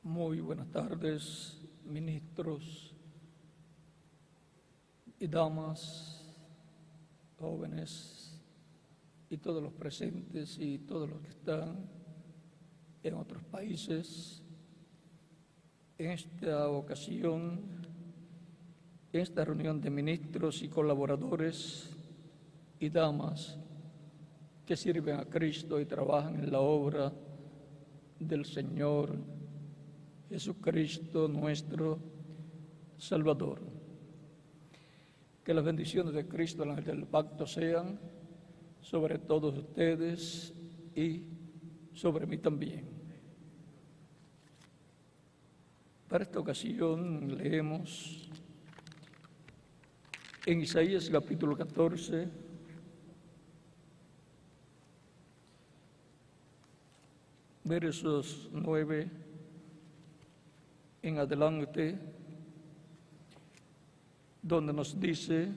Muy buenas tardes, ministros y damas, jóvenes y todos los presentes y todos los que están en otros países. En esta ocasión, en esta reunión de ministros y colaboradores y damas que sirven a Cristo y trabajan en la obra del Señor Jesucristo nuestro Salvador. Que las bendiciones de Cristo, el ángel del pacto, sean sobre todos ustedes y sobre mí también. Para esta ocasión leemos en Isaías capítulo 14, versos 9 en adelante, donde nos dice: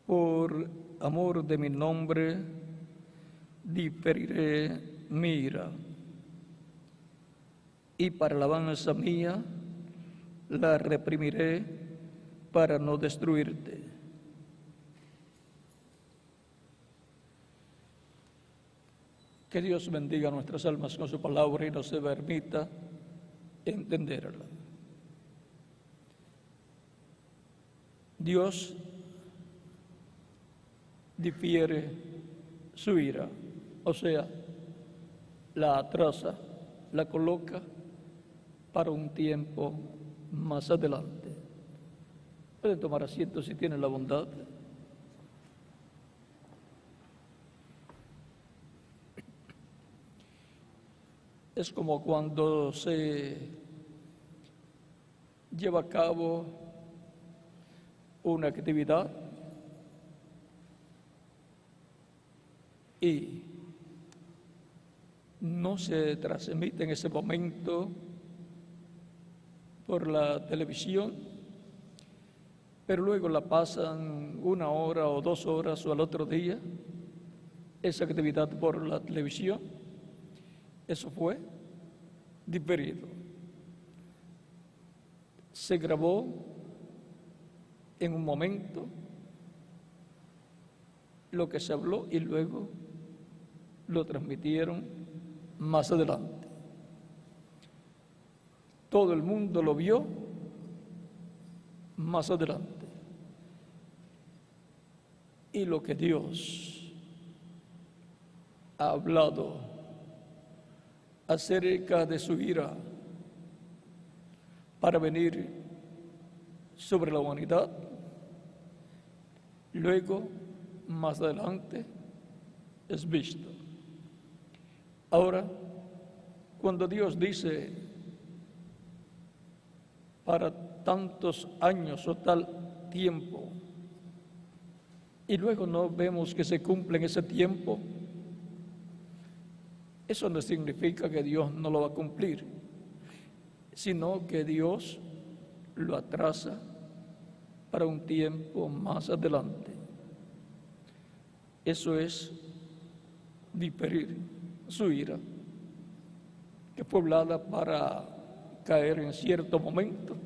por amor de mi nombre diferiré mi ira, y para alabanza mía la reprimiré para no destruirte. Que Dios bendiga nuestras almas con su palabra y nos permita entenderla. Dios difiere su ira, o sea, la atrasa, la coloca para un tiempo más adelante. Pueden tomar asiento si tienen la bondad. Es como cuando se lleva a cabo una actividad y no se transmite en ese momento por la televisión, pero luego la pasan 1 hora o 2 horas o al otro día, esa actividad por la televisión. Eso fue diferido. Se grabó en un momento lo que se habló y luego lo transmitieron más adelante. Todo el mundo lo vio más adelante. Y lo que Dios ha hablado acerca de su ira para venir sobre la humanidad, luego, más adelante, es visto. Ahora, cuando Dios dice para tantos años o tal tiempo, y luego no vemos que se cumple en ese tiempo, eso no significa que Dios no lo va a cumplir, sino que Dios lo atrasa para un tiempo más adelante. Eso es diferir su ira, que fue hablada para caer en cierto momento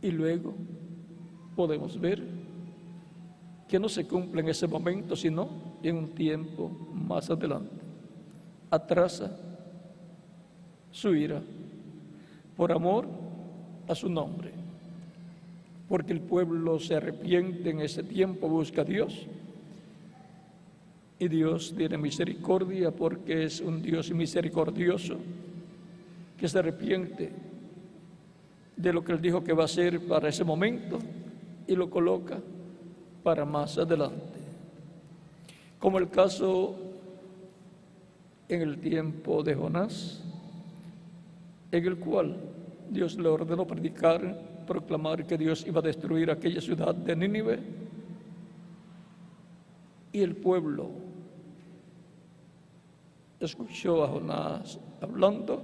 y luego podemos ver que no se cumple en ese momento, sino en un tiempo más adelante. Atrasa su ira por amor a su nombre, porque el pueblo se arrepiente en ese tiempo, busca a Dios, y Dios tiene misericordia porque es un Dios misericordioso que se arrepiente de lo que Él dijo que va a hacer para ese momento y lo coloca para más adelante, como el caso en el tiempo de Jonás, en el cual Dios le ordenó predicar, proclamar que Dios iba a destruir aquella ciudad de Nínive, y el pueblo escuchó a Jonás hablando,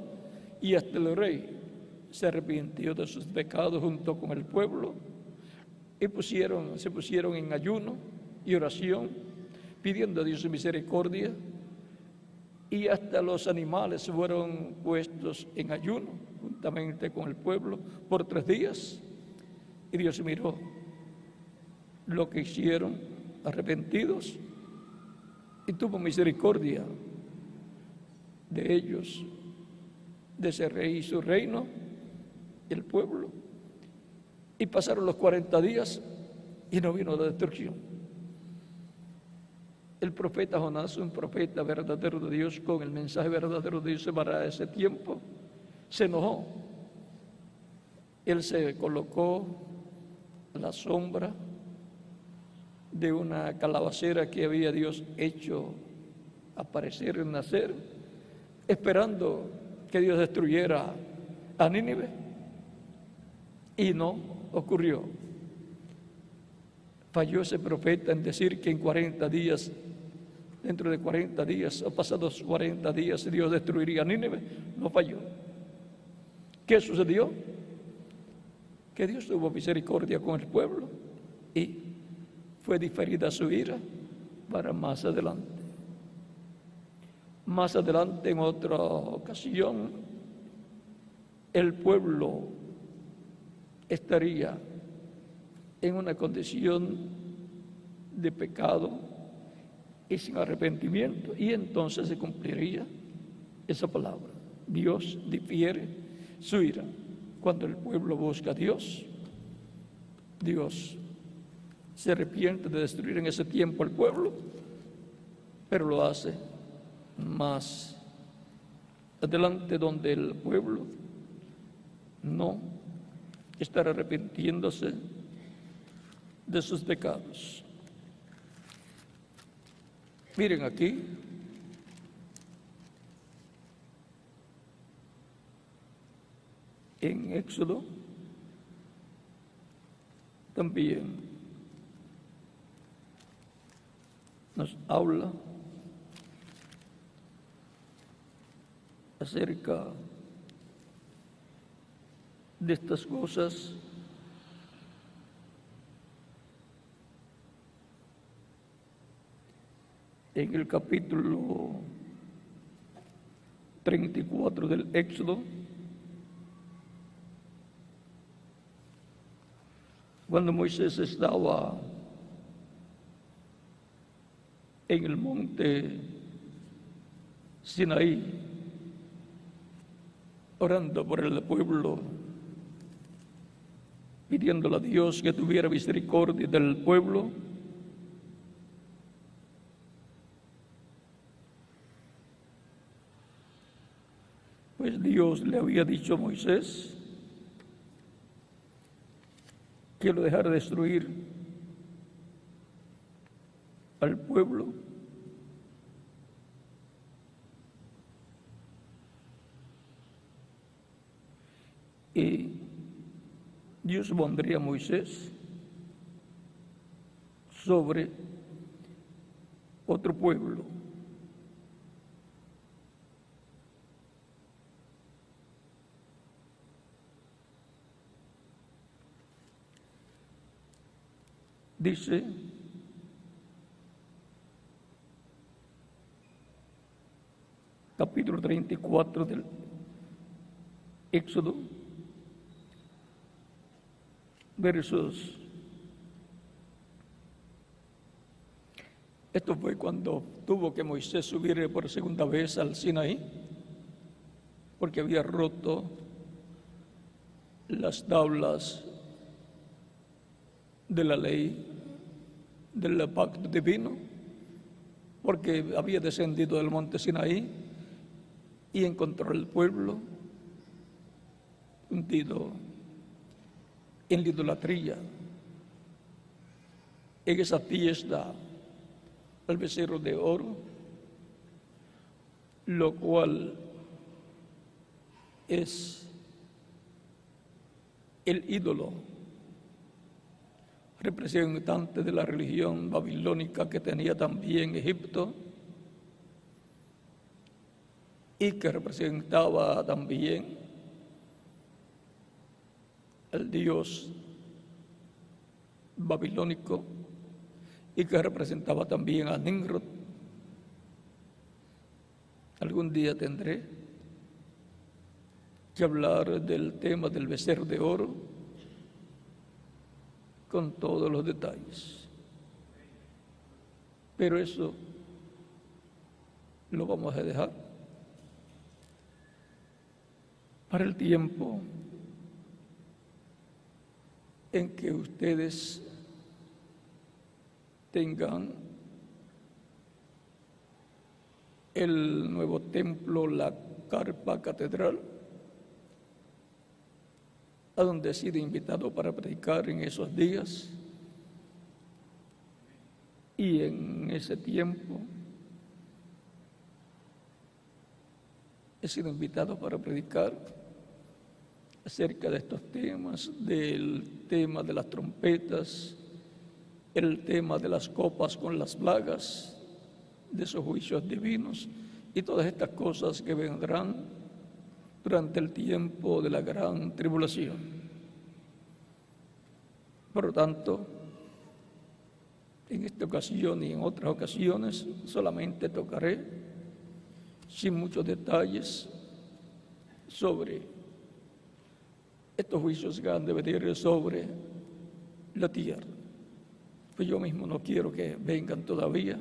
y hasta el rey se arrepintió de sus pecados junto con el pueblo, y se pusieron en ayuno y oración, pidiendo a Dios misericordia y hasta los animales fueron puestos en ayuno juntamente con el pueblo por 3 días. Y Dios miró lo que hicieron, arrepentidos, y tuvo misericordia de ellos, de ese rey y su reino, el pueblo. Y pasaron los 40 días y no vino la destrucción. El profeta Jonás, un profeta verdadero de Dios, con el mensaje verdadero de Dios para ese tiempo, se enojó. Él se colocó a la sombra de una calabacera que había Dios hecho aparecer y nacer, esperando que Dios destruyera a Nínive, y no ocurrió. Falló ese profeta en decir que en 40 días, dentro de 40 días o pasados 40 días, Dios destruiría a Nínive. No falló. ¿Qué sucedió? Que Dios tuvo misericordia con el pueblo y fue diferida su ira para más adelante. Más adelante, en otra ocasión, el pueblo estaría en una condición de pecado y sin arrepentimiento, y entonces se cumpliría esa palabra. Dios difiere su ira. Cuando el pueblo busca a Dios, Dios se arrepiente de destruir en ese tiempo al pueblo, pero lo hace más adelante, donde el pueblo no estará arrepintiéndose de sus pecados. Miren aquí, en Éxodo también nos habla acerca de estas cosas. En el capítulo 34 del Éxodo, cuando Moisés estaba en el monte Sinaí, orando por el pueblo, pidiéndole a Dios que tuviera misericordia del pueblo, pues Dios le había dicho a Moisés que lo dejara destruir al pueblo. Y Dios pondría a Moisés sobre otro pueblo. Dice capítulo 34 del Éxodo, versos. Esto fue cuando tuvo que Moisés subir por segunda vez al Sinaí, porque había roto las tablas de la ley del pacto divino, porque había descendido del monte Sinaí y encontró al pueblo hundido en la idolatría, en esa fiesta al becerro de oro, lo cual es el ídolo representante de la religión babilónica que tenía también Egipto y que representaba también al dios babilónico y que representaba también a Nimrod, algún día tendré que hablar del tema del becerro de oro con todos los detalles. Pero eso lo vamos a dejar para el tiempo en que ustedes tengan el nuevo templo, la carpa catedral, a donde he sido invitado para predicar en esos días. Y en ese tiempo he sido invitado para predicar acerca de estos temas, del tema de las trompetas, el tema de las copas con las plagas, de esos juicios divinos y todas estas cosas que vendrán durante el tiempo de la gran tribulación. Por lo tanto, en esta ocasión y en otras ocasiones solamente tocaré, sin muchos detalles, sobre estos juicios que han de venir sobre la tierra. Pues yo mismo no quiero que vengan todavía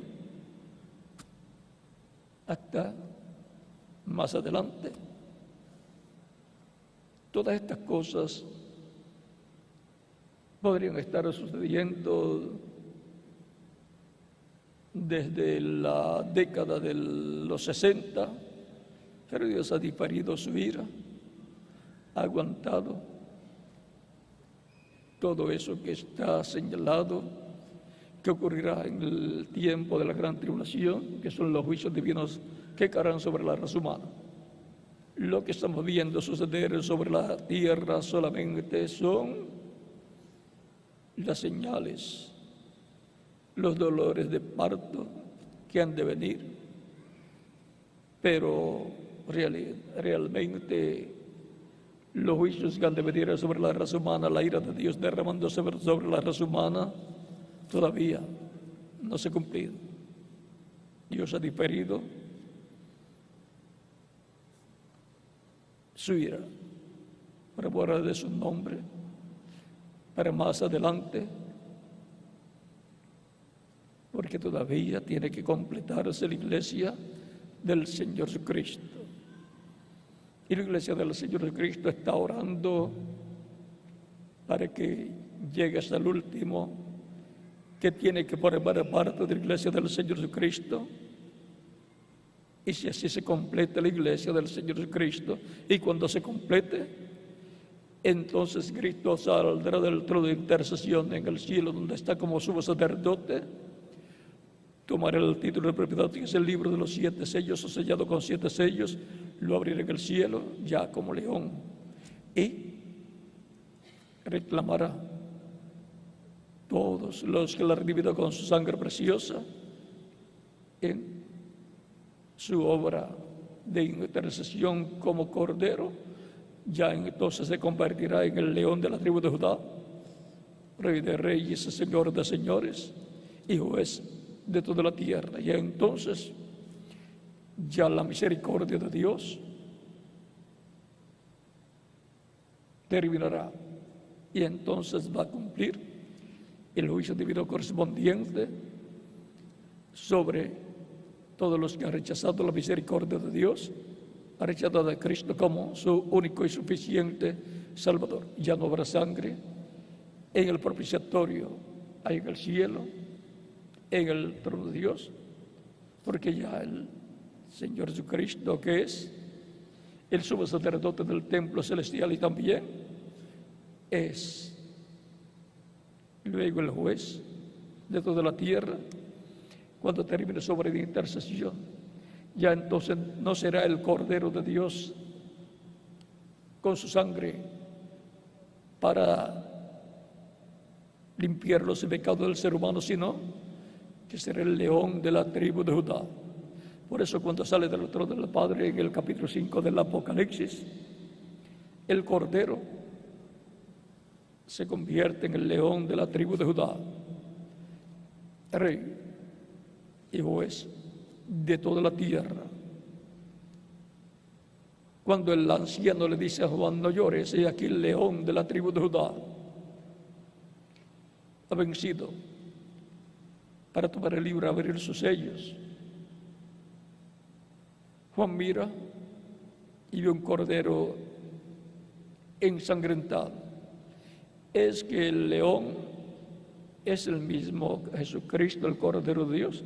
hasta más adelante. Todas estas cosas podrían estar sucediendo desde la década de los 60, pero Dios ha diferido su ira, ha aguantado todo eso que está señalado que ocurrirá en el tiempo de la gran tribulación, que son los juicios divinos que caerán sobre la raza humana. Lo que estamos viendo suceder sobre la tierra solamente son las señales, los dolores de parto que han de venir, pero realmente los juicios que han de venir sobre la raza humana, la ira de Dios derramándose sobre la raza humana, todavía no se ha cumplido. Dios ha diferido su ira para borrar de su nombre, para más adelante, porque todavía tiene que completarse la iglesia del Señor Jesucristo. Y la iglesia del Señor Jesucristo está orando para que llegue hasta el último que tiene que formar parte de la iglesia del Señor Jesucristo. Y si así se completa la iglesia del Señor Jesucristo, y cuando se complete, entonces Cristo saldrá del trono de intercesión en el cielo, donde está como sumo sacerdote, tomará el título de propiedad, que es el libro de los 7 sellos, o sellado con 7 sellos, lo abrirá en el cielo, ya como león, y reclamará todos los que la han redimido con su sangre preciosa en su obra de intercesión como cordero. Ya entonces se convertirá en el león de la tribu de Judá, rey de reyes, señor de señores y juez de toda la tierra. Y entonces ya la misericordia de Dios terminará, y entonces va a cumplir el juicio divino correspondiente sobre todos los que han rechazado la misericordia de Dios, han rechazado a Cristo como su único y suficiente Salvador. Ya no habrá sangre en el propiciatorio, ahí en el cielo, en el trono de Dios, porque ya el Señor Jesucristo, que es el sumo sacerdote del templo celestial y también es luego el juez de toda la tierra, cuando termine su obra de intercesión, ya entonces no será el Cordero de Dios con su sangre para limpiar los pecados del ser humano, sino que será el león de la tribu de Judá. Por eso cuando sale del trono del Padre en el capítulo 5 del Apocalipsis, el Cordero se convierte en el león de la tribu de Judá, rey y juez de toda la tierra. Cuando el anciano le dice a Juan: no llores, he aquí el león de la tribu de Judá ha vencido para tomar el libro y abrir sus sellos. Juan mira y ve un cordero ensangrentado. Es que el león es el mismo Jesucristo, el Cordero de Dios,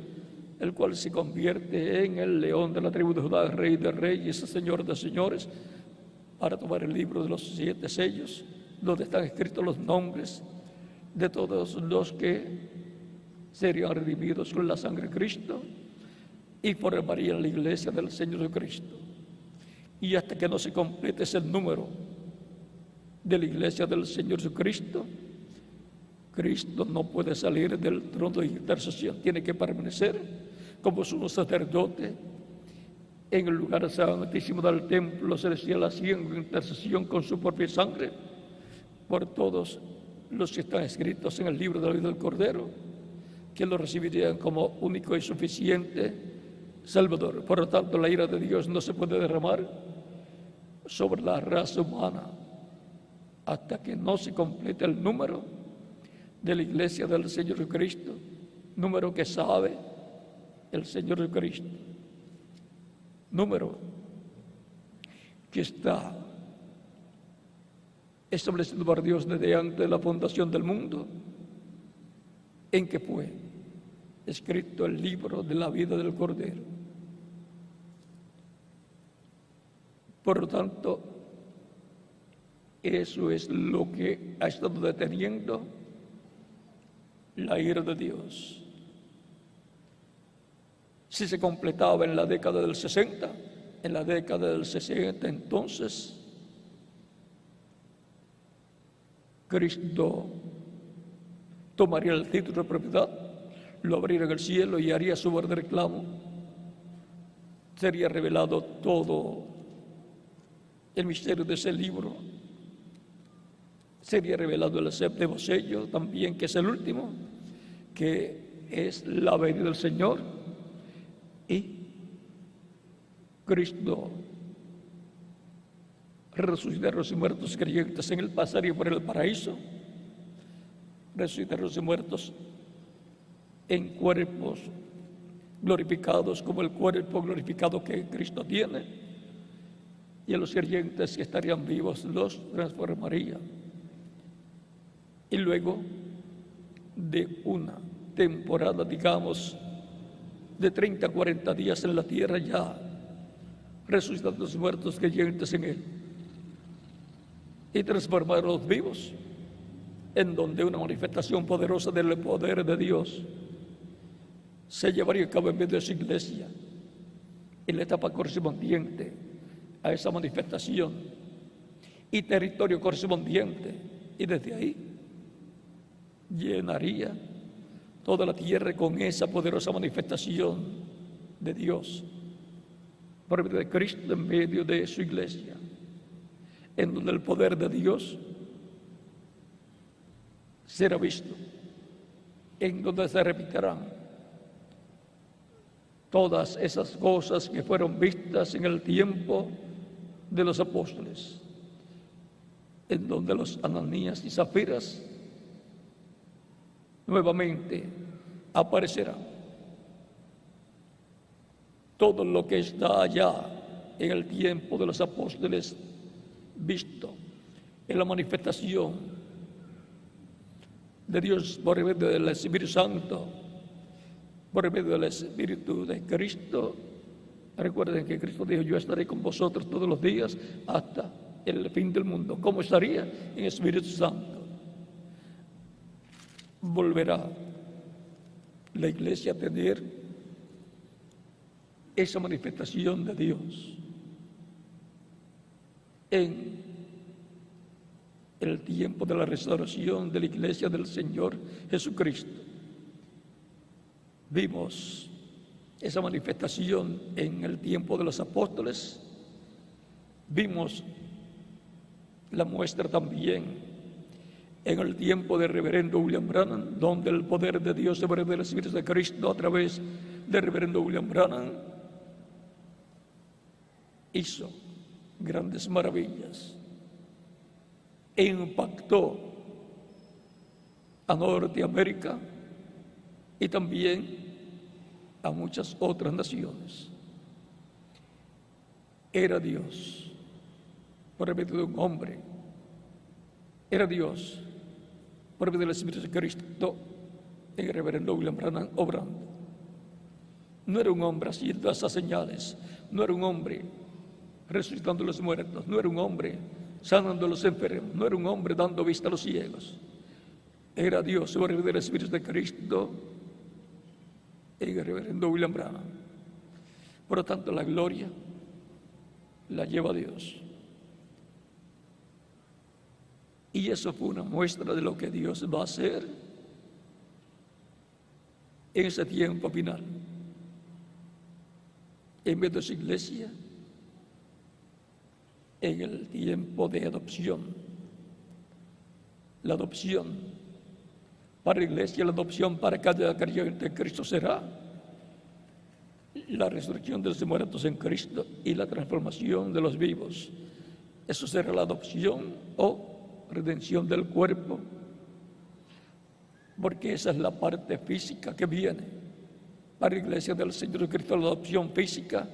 el cual se convierte en el león de la tribu de Judá, Rey de reyes, Señor de señores, para tomar el libro de los 7 sellos, donde están escritos los nombres de todos los que serían redimidos con la sangre de Cristo y formarían la iglesia del Señor Jesucristo. Y hasta que no se complete ese número de la iglesia del Señor Jesucristo, Cristo no puede salir del trono de intercesión, tiene que permanecer como sumo sacerdote en el lugar santísimo del templo celestial, haciendo intercesión con su propia sangre por todos los que están escritos en el libro de la vida del Cordero, que lo recibirían como único y suficiente Salvador. Por lo tanto, la ira de Dios no se puede derramar sobre la raza humana hasta que no se complete el número de la iglesia del Señor Jesucristo, número que sabe el Señor Jesucristo, número que está establecido por Dios desde antes de la fundación del mundo, en que fue escrito el libro de la vida del Cordero. Por lo tanto, eso es lo que ha estado deteniendo la ira de Dios. Si se completaba en la década del 60, en la década del 60, entonces Cristo tomaría el título de propiedad, lo abriría en el cielo y haría su orden de reclamo. Sería revelado todo el misterio de ese libro. Sería revelado el 7º sello también, que es el último, que es la venida del Señor. Y Cristo resucitará a los muertos creyentes en él, pasaría por el paraíso, resucitar a los muertos en cuerpos glorificados como el cuerpo glorificado que Cristo tiene, y a los creyentes que estarían vivos los transformaría. Y luego de una temporada, digamos, de 30 a 40 días en la tierra, ya resucitando los muertos creyentes en él y transformar a los vivos, en donde una manifestación poderosa del poder de Dios se llevaría a cabo en medio de su iglesia, en la etapa correspondiente a esa manifestación y territorio correspondiente, y desde ahí llenaría toda la tierra con esa poderosa manifestación de Dios por medio de Cristo en medio de su iglesia, en donde el poder de Dios será visto, en donde se repetirán todas esas cosas que fueron vistas en el tiempo de los apóstoles, en donde los Ananías y Zafiras nuevamente aparecerán. Todo lo que está allá en el tiempo de los apóstoles visto en la manifestación de Dios por medio del Espíritu Santo, por medio del Espíritu de Cristo. Recuerden que Cristo dijo: yo estaré con vosotros todos los días hasta el fin del mundo. ¿Cómo estaría? En el Espíritu Santo. Volverá la iglesia a tener esa manifestación de Dios en el tiempo de la restauración de la iglesia del Señor Jesucristo. Vimos esa manifestación en el tiempo de los apóstoles, vimos la muestra también en el tiempo del reverendo William Branham, donde el poder de Dios se puede recibir de Cristo a través del reverendo William Branham hizo grandes maravillas e impactó a Norteamérica y también a muchas otras naciones. Era Dios por medio de un hombre. Era Dios por medio del Espíritu de Cristo en el reverendo William Branham obrando. No era un hombre haciendo esas señales, no era un hombre resucitando a los muertos, no era un hombre sanando a los enfermos, no era un hombre dando vista a los ciegos. Era Dios por medio del Espíritu de Cristo en el reverendo William Branham. Por lo tanto, la gloria la lleva Dios. Y eso fue una muestra de lo que Dios va a hacer en ese tiempo final, en medio de su iglesia, en el tiempo de adopción. La adopción para la iglesia, la adopción para cada creyente en Cristo será la resurrección de los muertos en Cristo y la transformación de los vivos. Eso será la adopción o redención del cuerpo, porque esa es la parte física que viene para la iglesia del Señor Cristo, la adopción física,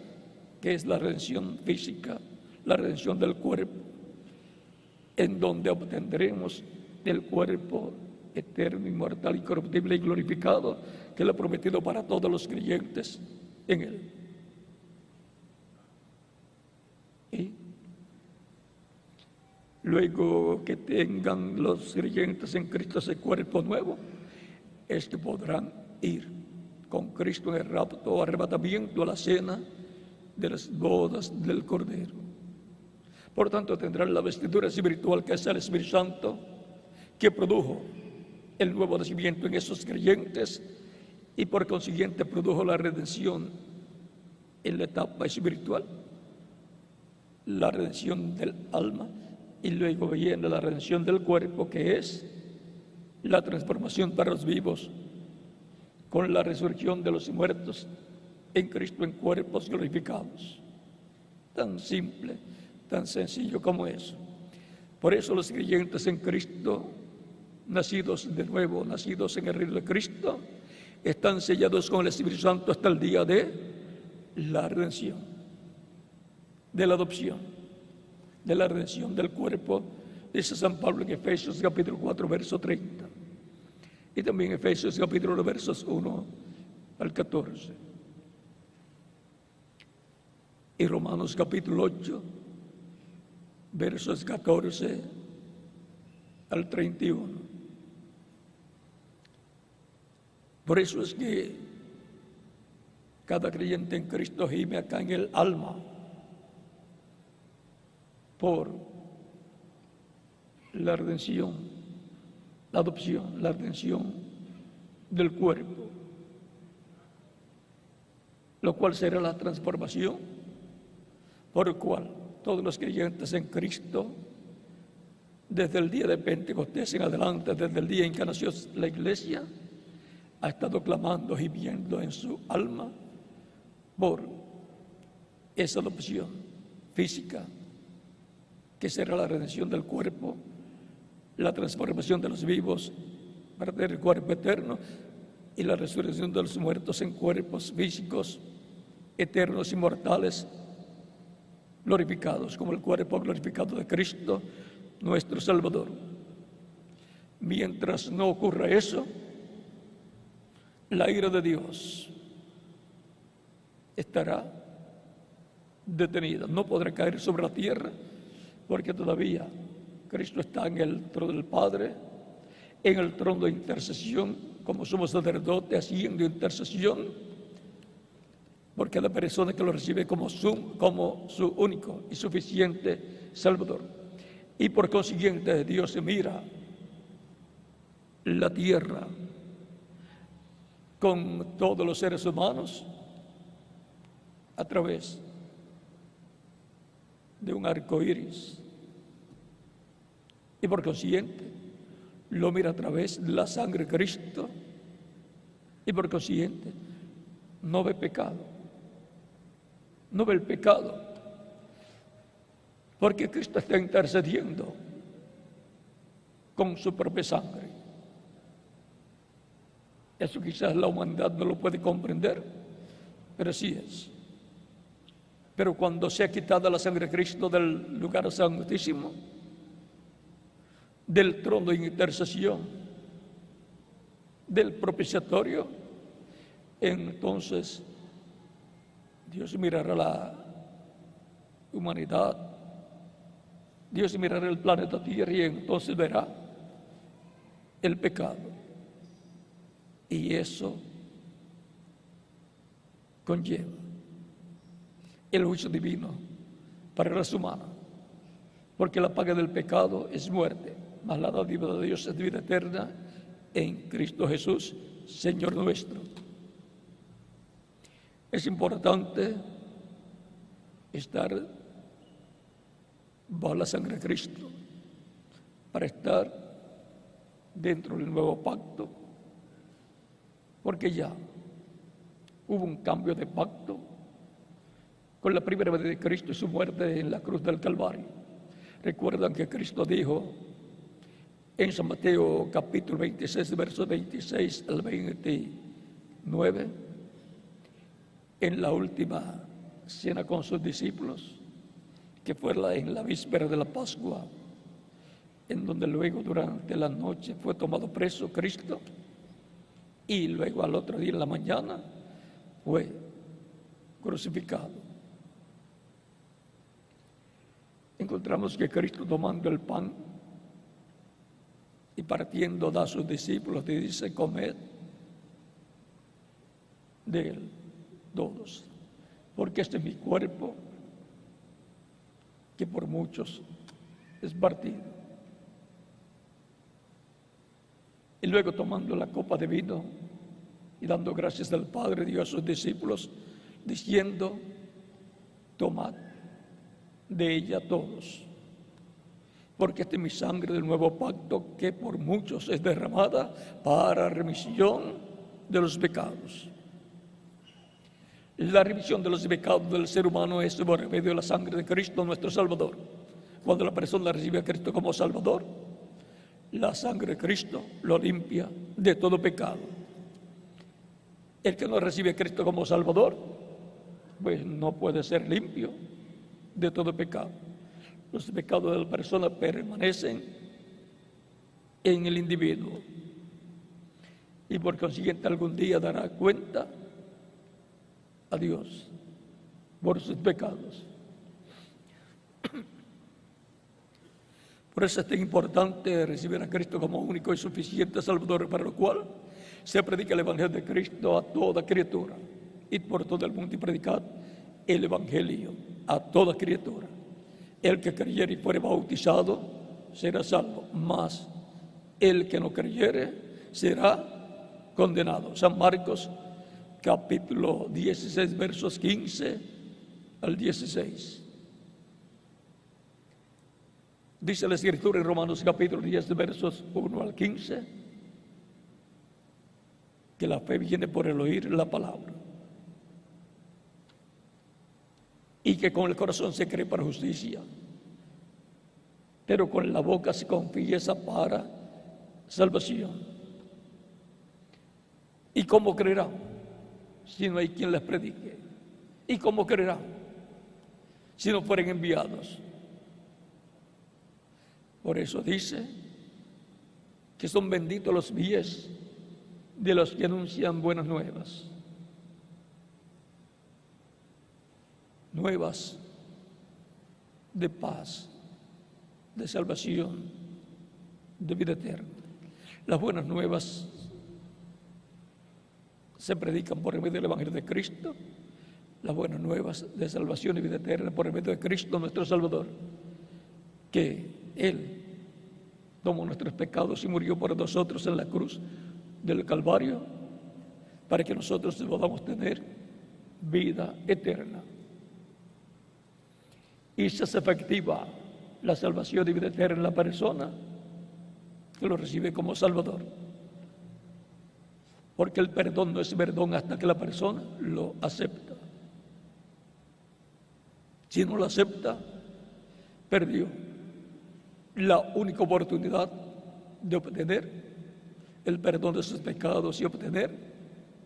que es la redención física, la redención del cuerpo, en donde obtendremos el cuerpo eterno, inmortal, incorruptible y glorificado, que Él ha prometido para todos los creyentes en Él. Y luego que tengan los creyentes en Cristo ese cuerpo nuevo, podrán ir con Cristo en el rapto o arrebatamiento a la cena de las bodas del Cordero. Por tanto, tendrán la vestidura espiritual que es el Espíritu Santo, que produjo el nuevo nacimiento en esos creyentes y por consiguiente produjo la redención en la etapa espiritual, la redención del alma, y luego viene la redención del cuerpo, que es la transformación para los vivos con la resurrección de los muertos en Cristo en cuerpos glorificados. Tan simple, tan sencillo como eso. Por eso los creyentes en Cristo, nacidos de nuevo, nacidos en el reino de Cristo, están sellados con el Espíritu Santo hasta el día de la redención, de la adopción, de la redención del cuerpo, dice San Pablo en Efesios capítulo 4, verso 30. Y también Efesios capítulo 1, versos 1 al 14. Y Romanos capítulo 8, versos 14 al 31. Por eso es que cada creyente en Cristo gime acá en el alma por la redención, la adopción, la redención del cuerpo, lo cual será la transformación por el cual todos los creyentes en Cristo, desde el día de Pentecostés en adelante, desde el día en que nació la iglesia, ha estado clamando y viendo en su alma por esa adopción física, que será la redención del cuerpo, la transformación de los vivos para tener el cuerpo eterno y la resurrección de los muertos en cuerpos físicos eternos, inmortales, glorificados, como el cuerpo glorificado de Cristo, nuestro Salvador. Mientras no ocurra eso, la ira de Dios estará detenida, no podrá caer sobre la tierra, porque todavía Cristo está en el trono del Padre, en el trono de intercesión, como somos sacerdotes haciendo intercesión, porque la persona que lo recibe como su único y suficiente Salvador. Y por consiguiente Dios mira la tierra con todos los seres humanos a través de un arco iris, y por consiguiente lo mira a través de la sangre de Cristo, y por consiguiente no ve pecado, no ve el pecado, porque Cristo está intercediendo con su propia sangre. Eso quizás la humanidad no lo puede comprender, pero así es. Pero cuando se ha quitado la sangre de Cristo del lugar santísimo, del trono de intercesión, del propiciatorio, entonces Dios mirará la humanidad, Dios mirará el planeta Tierra y entonces verá el pecado. Y eso conlleva el juicio divino para la raza humana, porque la paga del pecado es muerte, mas la dádiva de Dios es vida eterna en Cristo Jesús, Señor nuestro. Es importante estar bajo la sangre de Cristo para estar dentro del nuevo pacto, porque ya hubo un cambio de pacto con la primera vez de Cristo y su muerte en la cruz del Calvario. Recuerdan que Cristo dijo en San Mateo capítulo 26, versos 26 al 29, en la última cena con sus discípulos, que fue en la víspera de la Pascua, en donde luego durante la noche fue tomado preso Cristo y luego al otro día en la mañana fue crucificado. Encontramos que Cristo, tomando el pan y partiendo, da a sus discípulos y dice: comed de él todos, porque este es mi cuerpo que por muchos es partido. Y luego, tomando la copa de vino y dando gracias al Padre, dio a sus discípulos diciendo: tomad de ella todos, porque esta es mi sangre del nuevo pacto, que por muchos es derramada para remisión de los pecados. La remisión de los pecados del ser humano es por medio de la sangre de Cristo, nuestro Salvador. Cuando la persona recibe a Cristo como Salvador, la sangre de Cristo lo limpia de todo pecado. El que no recibe a Cristo como Salvador, pues no puede ser limpio de todo pecado. Los pecados de la persona permanecen en el individuo y por consiguiente algún día dará cuenta a Dios por sus pecados. Por eso es tan importante recibir a Cristo como único y suficiente Salvador, para lo cual se predica el Evangelio de Cristo a toda criatura. Id por todo el mundo y predicad el Evangelio a toda criatura. El que creyere y fuere bautizado será salvo, mas el que no creyere será condenado. San Marcos capítulo 16, versos 15 al 16. Dice la Escritura en Romanos capítulo 10, versos 1 al 15, que la fe viene por el oír la palabra, y que con el corazón se cree para justicia, pero con la boca se confiesa para salvación. ¿Y cómo creerán si no hay quien les predique? ¿Y cómo creerán si no fueren enviados? Por eso dice que son benditos los pies de los que anuncian buenas nuevas. Nuevas de paz, de salvación, de vida eterna. Las buenas nuevas se predican por el medio del Evangelio de Cristo. Las buenas nuevas de salvación y vida eterna por el medio de Cristo nuestro Salvador, que Él tomó nuestros pecados y murió por nosotros en la cruz del Calvario, para que nosotros podamos tener vida eterna. Y se hace efectiva la salvación y vida eterna en la persona que lo recibe como Salvador. Porque el perdón no es perdón hasta que la persona lo acepta. Si no lo acepta, perdió la única oportunidad de obtener el perdón de sus pecados y obtener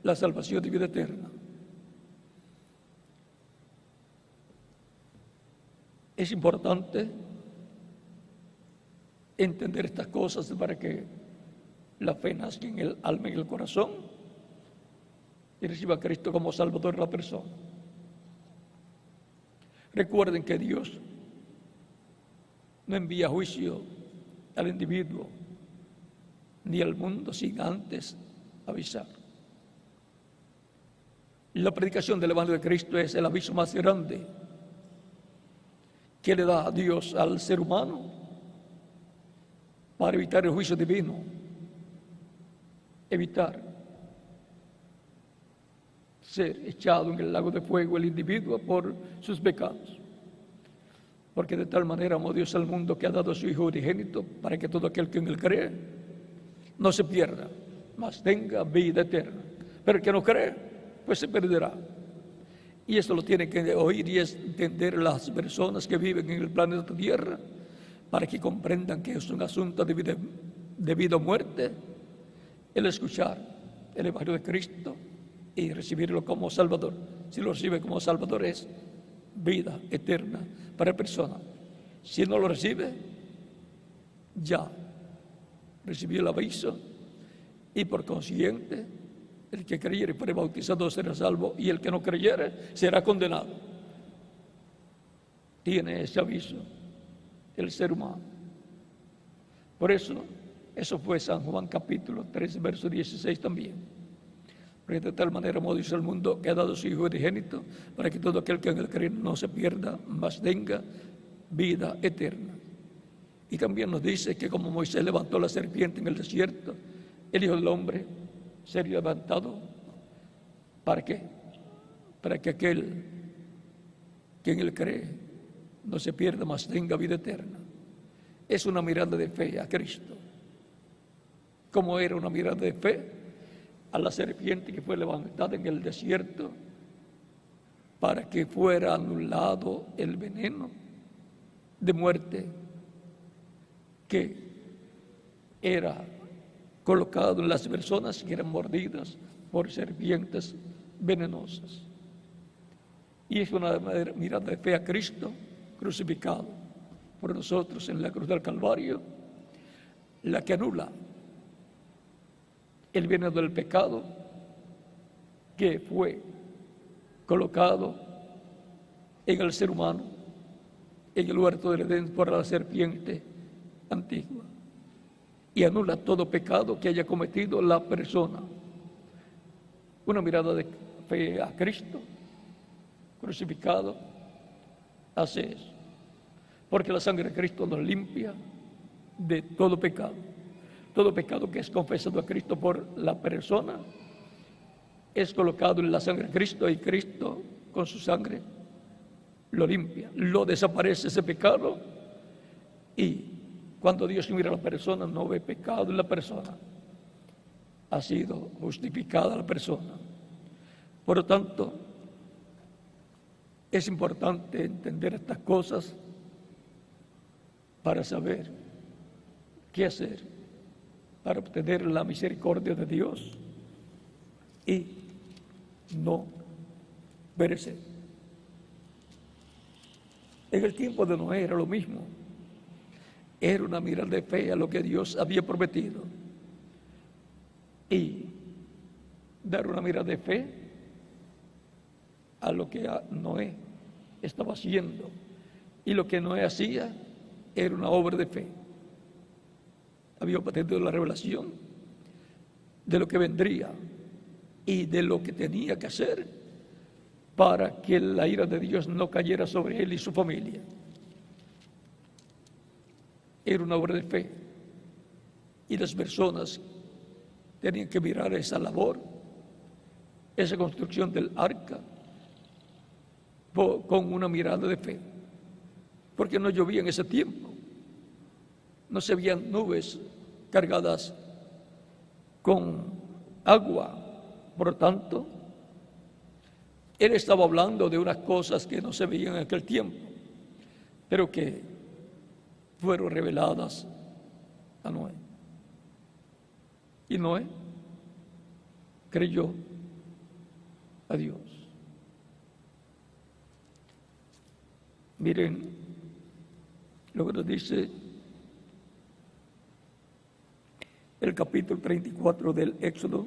la salvación de vida eterna. Es importante entender estas cosas para que la fe nazca en el alma y en el corazón y reciba a Cristo como Salvador de la persona. Recuerden que Dios no envía juicio al individuo ni al mundo sin antes avisar. La predicación del Evangelio de Cristo es el aviso más grande que le da a Dios al ser humano para evitar el juicio divino, evitar ser echado en el lago de fuego el individuo por sus pecados. Porque de tal manera amó Dios al mundo que ha dado a su Hijo unigénito para que todo aquel que en él cree no se pierda, mas tenga vida eterna. Pero el que no cree, pues se perderá. Y esto lo tienen que oír y entender las personas que viven en el planeta Tierra para que comprendan que es un asunto de vida o muerte el escuchar el Evangelio de Cristo y recibirlo como Salvador. Si lo recibe como Salvador es vida eterna para la persona. Si no lo recibe, ya recibió el aviso y por consiguiente el que creyere y fuere bautizado será salvo y el que no creyere será condenado. Tiene ese aviso el ser humano. Por eso fue San Juan capítulo 13 verso 16 también. Porque de tal manera amó Dios al mundo que ha dado a su Hijo unigénito para que todo aquel que en él cree no se pierda, mas tenga vida eterna. Y también nos dice que como Moisés levantó la serpiente en el desierto, el Hijo del Hombre sería levantado. ¿Para qué? Para que aquel que en él cree no se pierda, mas tenga vida eterna. Es una mirada de fe a Cristo. ¿Cómo era una mirada de fe a la serpiente que fue levantada en el desierto para que fuera anulado el veneno de muerte que era colocado en las personas que eran mordidas por serpientes venenosas? Y es una mirada de fe a Cristo crucificado por nosotros en la cruz del Calvario, la que anula el veneno del pecado que fue colocado en el ser humano en el huerto del Edén por la serpiente antigua, y anula todo pecado que haya cometido la persona. Una mirada de fe a Cristo crucificado hace eso, porque la sangre de Cristo nos limpia de todo pecado. Todo pecado que es confesado a Cristo por la persona es colocado en la sangre de Cristo y Cristo con su sangre lo limpia, lo desaparece ese pecado, y cuando Dios mira a la persona no ve pecado en la persona, ha sido justificada la persona. Por lo tanto, es importante entender estas cosas para saber qué hacer para obtener la misericordia de Dios y no perecer. En el tiempo de Noé era lo mismo. Era una mirada de fe a lo que Dios había prometido y dar una mirada de fe a lo que Noé estaba haciendo, y lo que Noé hacía era una obra de fe. Había obtenido la revelación de lo que vendría y de lo que tenía que hacer para que la ira de Dios no cayera sobre él y su familia. Era una obra de fe, y las personas tenían que mirar esa labor, esa construcción del arca, con una mirada de fe, porque no llovía en ese tiempo. No se veían nubes cargadas con agua. Por lo tanto, él estaba hablando de unas cosas que no se veían en aquel tiempo, pero que fueron reveladas a Noé. Y Noé creyó a Dios. Miren lo que nos dice el capítulo 34 del Éxodo.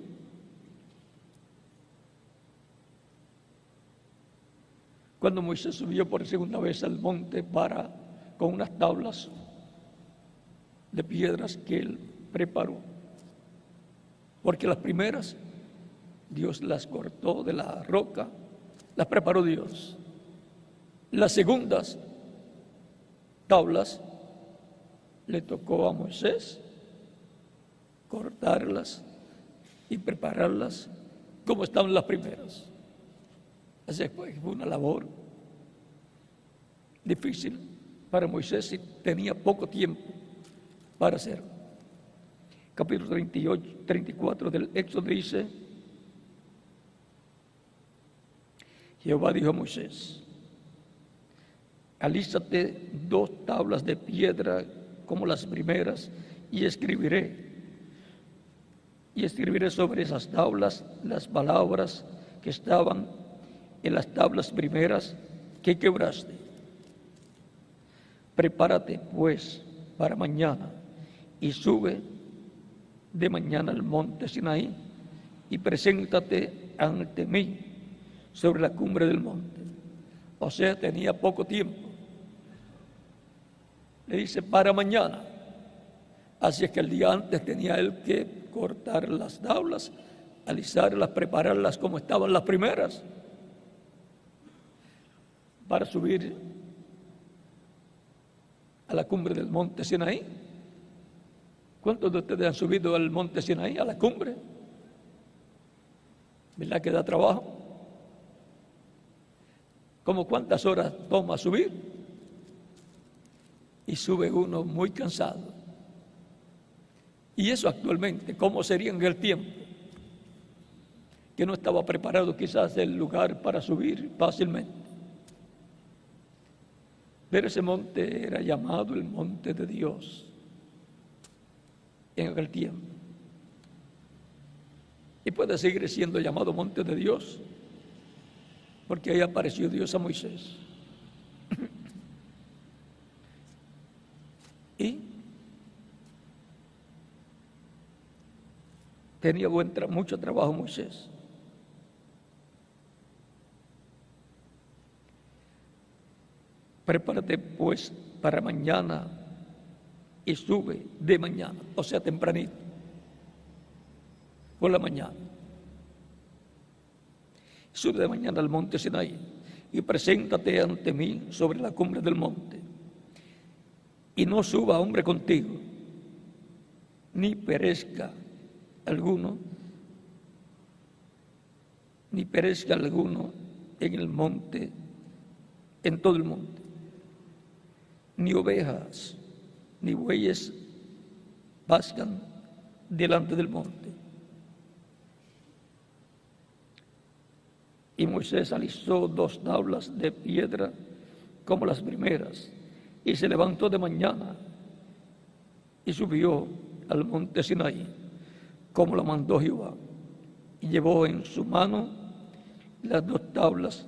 Cuando Moisés subió por segunda vez al monte con unas tablas de piedras que él preparó. Porque las primeras Dios las cortó de la roca, las preparó Dios. Las segundas tablas le tocó a Moisés cortarlas y prepararlas como estaban las primeras. Así fue una labor difícil para Moisés y tenía poco tiempo para hacerlo. Capítulo 34 del Éxodo dice: Jehová dijo a Moisés: alízate 2 tablas de piedra como las primeras y escribiré sobre esas tablas las palabras que estaban en las tablas primeras que quebraste. Prepárate pues para mañana y sube de mañana al monte Sinaí y preséntate ante mí sobre la cumbre del monte. O sea, tenía poco tiempo. Le dice para mañana. Así es que el día antes tenía él que cortar las tablas, alisarlas, prepararlas como estaban las primeras, para subir a la cumbre del monte Sinaí. ¿Cuántos de ustedes han subido al monte Sinaí, a la cumbre? ¿Verdad que da trabajo? ¿Cómo cuántas horas toma subir? Y sube uno muy cansado. Y eso actualmente, ¿cómo sería en el tiempo? Que no estaba preparado quizás el lugar para subir fácilmente. Pero ese monte era llamado el monte de Dios en aquel tiempo. Y puede seguir siendo llamado monte de Dios, porque ahí apareció Dios a Moisés. Y tenía mucho trabajo Moisés. Prepárate pues para mañana y sube de mañana, o sea, tempranito, por la mañana. Sube de mañana al monte Sinaí y preséntate ante mí sobre la cumbre del monte. Y no suba hombre contigo, ni perezca alguno en el monte, en todo el monte. Ni ovejas, ni bueyes pascan delante del monte. Y Moisés alisó 2 tablas de piedra como las primeras, y se levantó de mañana y subió al monte Sinaí, como lo mandó Jehová, y llevó en su mano las 2 tablas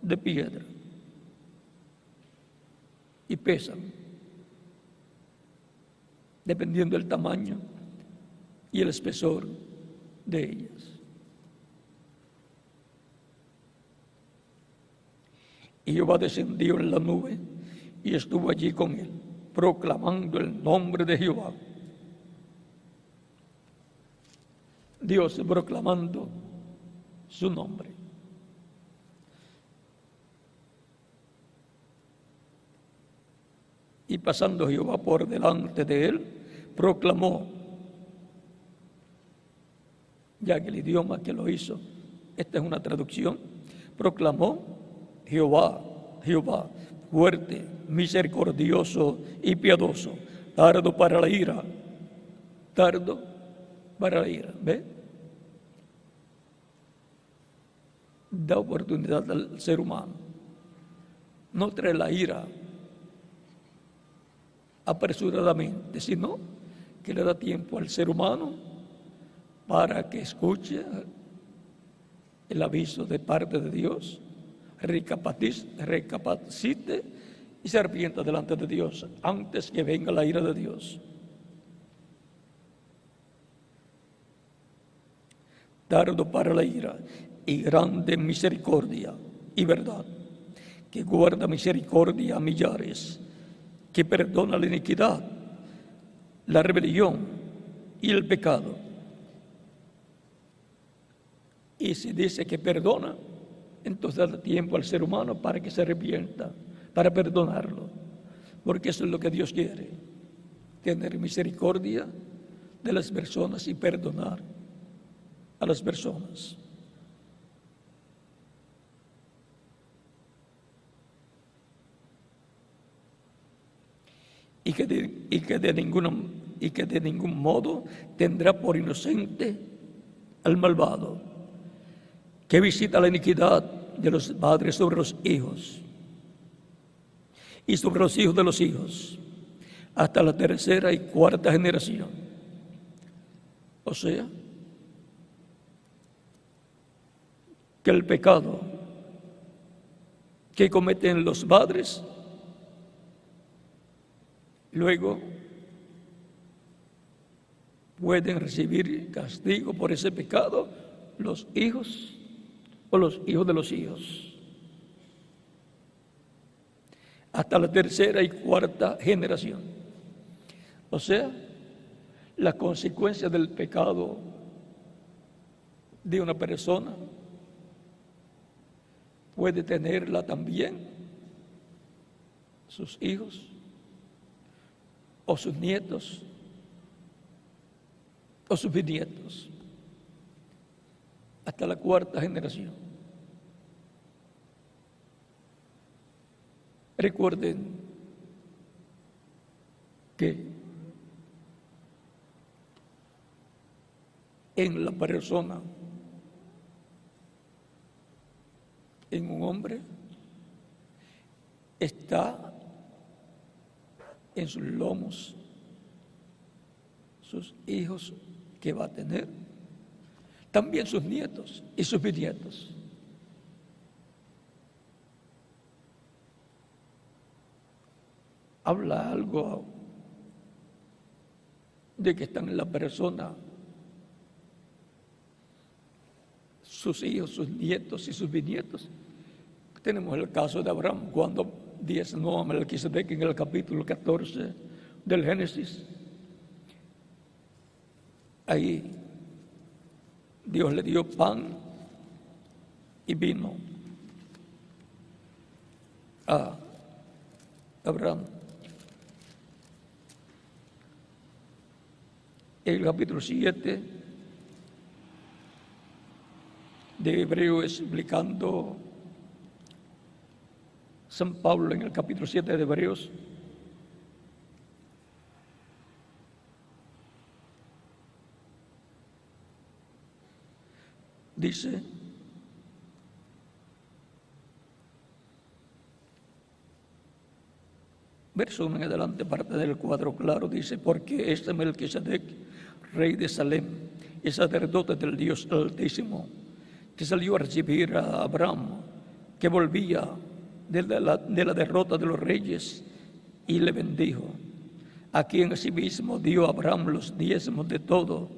de piedra, y pesan, dependiendo del tamaño y el espesor de ellas. Y Jehová descendió en la nube y estuvo allí con él, proclamando el nombre de Jehová. Dios proclamando su nombre. Y pasando Jehová por delante de él, proclamó, ya que el idioma que lo hizo, esta es una traducción, proclamó Jehová, Jehová, fuerte, misericordioso y piadoso, tardo para la ira, ¿ve? Da oportunidad al ser humano. No trae la ira apresuradamente, sino que le da tiempo al ser humano para que escuche el aviso de parte de Dios, recapacite y se arrepienta delante de Dios antes que venga la ira de Dios. Tardo para la ira y grande misericordia y verdad, que guarda misericordia a millares, que perdona la iniquidad, la rebelión y el pecado. Y si dice que perdona, entonces da tiempo al ser humano para que se arrepienta, para perdonarlo, porque eso es lo que Dios quiere, tener misericordia de las personas y perdonar a las personas. Y que de ningún modo tendrá por inocente al malvado, que visita la iniquidad de los padres sobre los hijos y sobre los hijos de los hijos, hasta la tercera y cuarta generación. O sea, que el pecado que cometen los padres, luego pueden recibir castigo por ese pecado los hijos o los hijos de los hijos, hasta la tercera y cuarta generación. O sea, la consecuencia del pecado de una persona puede tenerla también sus hijos o sus nietos o sus bisnietos, hasta la cuarta generación. Recuerden que en la persona, en un hombre, está en sus lomos sus hijos que va a tener, también sus nietos y sus bisnietos. Habla algo de que están en la persona sus hijos, sus nietos y sus bisnietos. Tenemos el caso de Abraham cuando diezmó a Melquisedec en el capítulo 14 del Génesis. Ahí Dios le dio pan y vino a Abraham. El capítulo 7 de Hebreos, explicando San Pablo en el capítulo 7 de Hebreos, dice: verso 1 en adelante, parte del cuadro claro, dice: porque este Melquisedec, rey de Salem, es sacerdote del Dios Altísimo, que salió a recibir a Abraham, que volvía de la derrota de los reyes, y le bendijo, a quien asimismo dio a Abraham los diezmos de todo,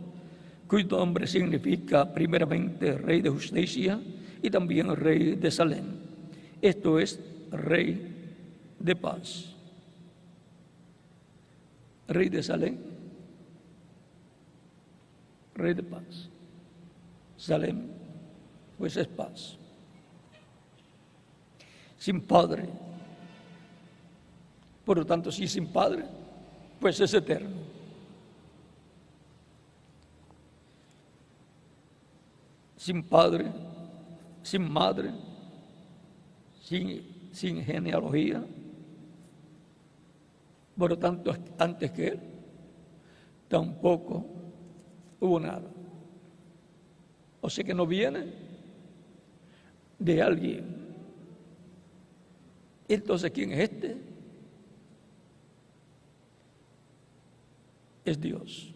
cuyo nombre significa primeramente Rey de Justicia y también Rey de Salem, esto es, Rey de Paz. Rey de Salem, Rey de Paz. Salem, pues es paz. Sin padre, por lo tanto, si sin padre, pues es eterno. Sin padre, sin madre, sin genealogía, por lo tanto, antes que él, tampoco hubo nada. O sea que no viene de alguien. Entonces, ¿quién es este? es Dios.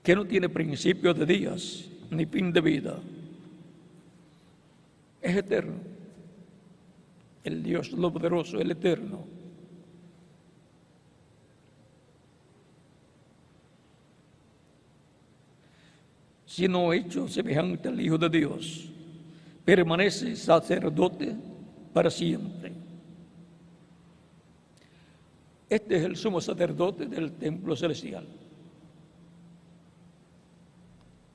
Que no tiene principio de días ni fin de vida. Es eterno. El Dios Todopoderoso, el eterno. Sino hecho semejante al Hijo de Dios, permanece sacerdote para siempre. Este es el sumo sacerdote del templo celestial.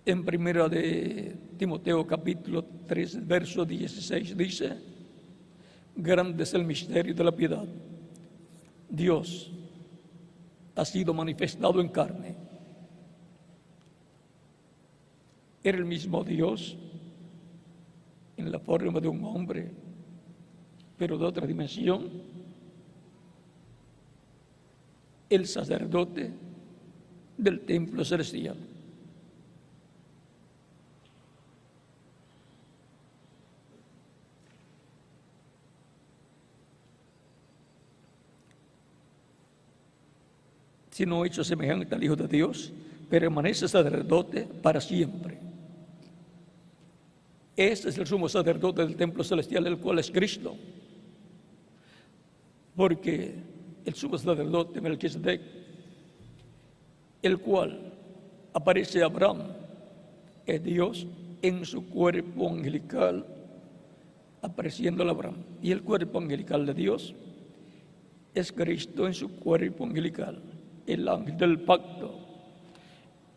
En primera de Timoteo capítulo 3, verso 16 dice: grande es el misterio de la piedad. Dios ha sido manifestado en carne. Era el mismo Dios en la forma de un hombre, pero de otra dimensión. El sacerdote del templo celestial. Sino hecho semejante al Hijo de Dios, permanece sacerdote para siempre. Este es el sumo sacerdote del templo celestial, el cual es Cristo. Porque el sumo sacerdote Melquisedec, el cual aparece a Abraham, es Dios en su cuerpo angelical, apareciendo a Abraham. Y el cuerpo angelical de Dios es Cristo en su cuerpo angelical, el ángel del pacto,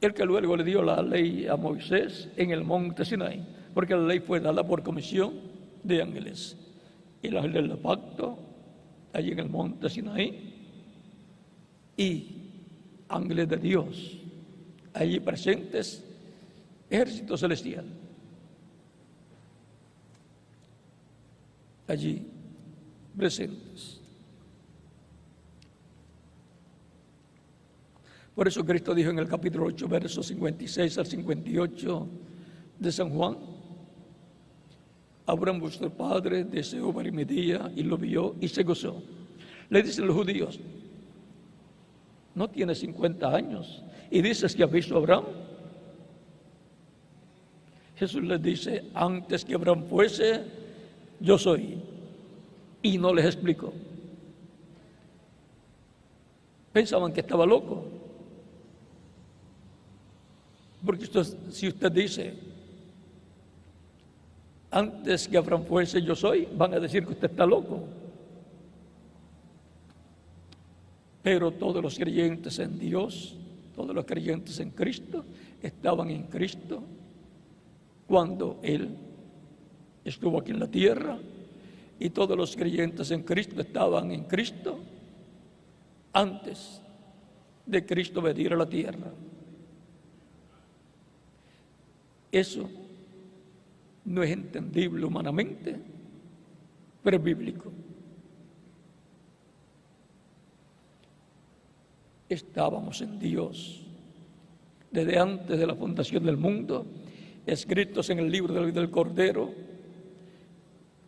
el que luego le dio la ley a Moisés en el monte Sinaí, porque la ley fue dada por comisión de ángeles. El ángel del pacto, allí en el monte Sinaí, y ángeles de Dios, allí presentes, ejército celestial, allí presentes. Por eso Cristo dijo en el capítulo 8, versos 56 al 58 de San Juan: Abraham vuestro padre deseó ver mi día y lo vio y se gozó. Le dicen los judíos: no tiene 50 años y dices que has visto a Abraham. Jesús les dice: antes que Abraham fuese, yo soy. Y no les explicó. Pensaban que estaba loco. Porque si usted dice: antes que Abraham fuese, yo soy, van a decir que usted está loco. Pero todos los creyentes en Dios, todos los creyentes en Cristo, estaban en Cristo cuando Él estuvo aquí en la tierra, y todos los creyentes en Cristo estaban en Cristo antes de Cristo venir a la tierra. Eso no es entendible humanamente, pero es bíblico. Estábamos en Dios desde antes de la fundación del mundo, escritos en el libro de la vida del Cordero,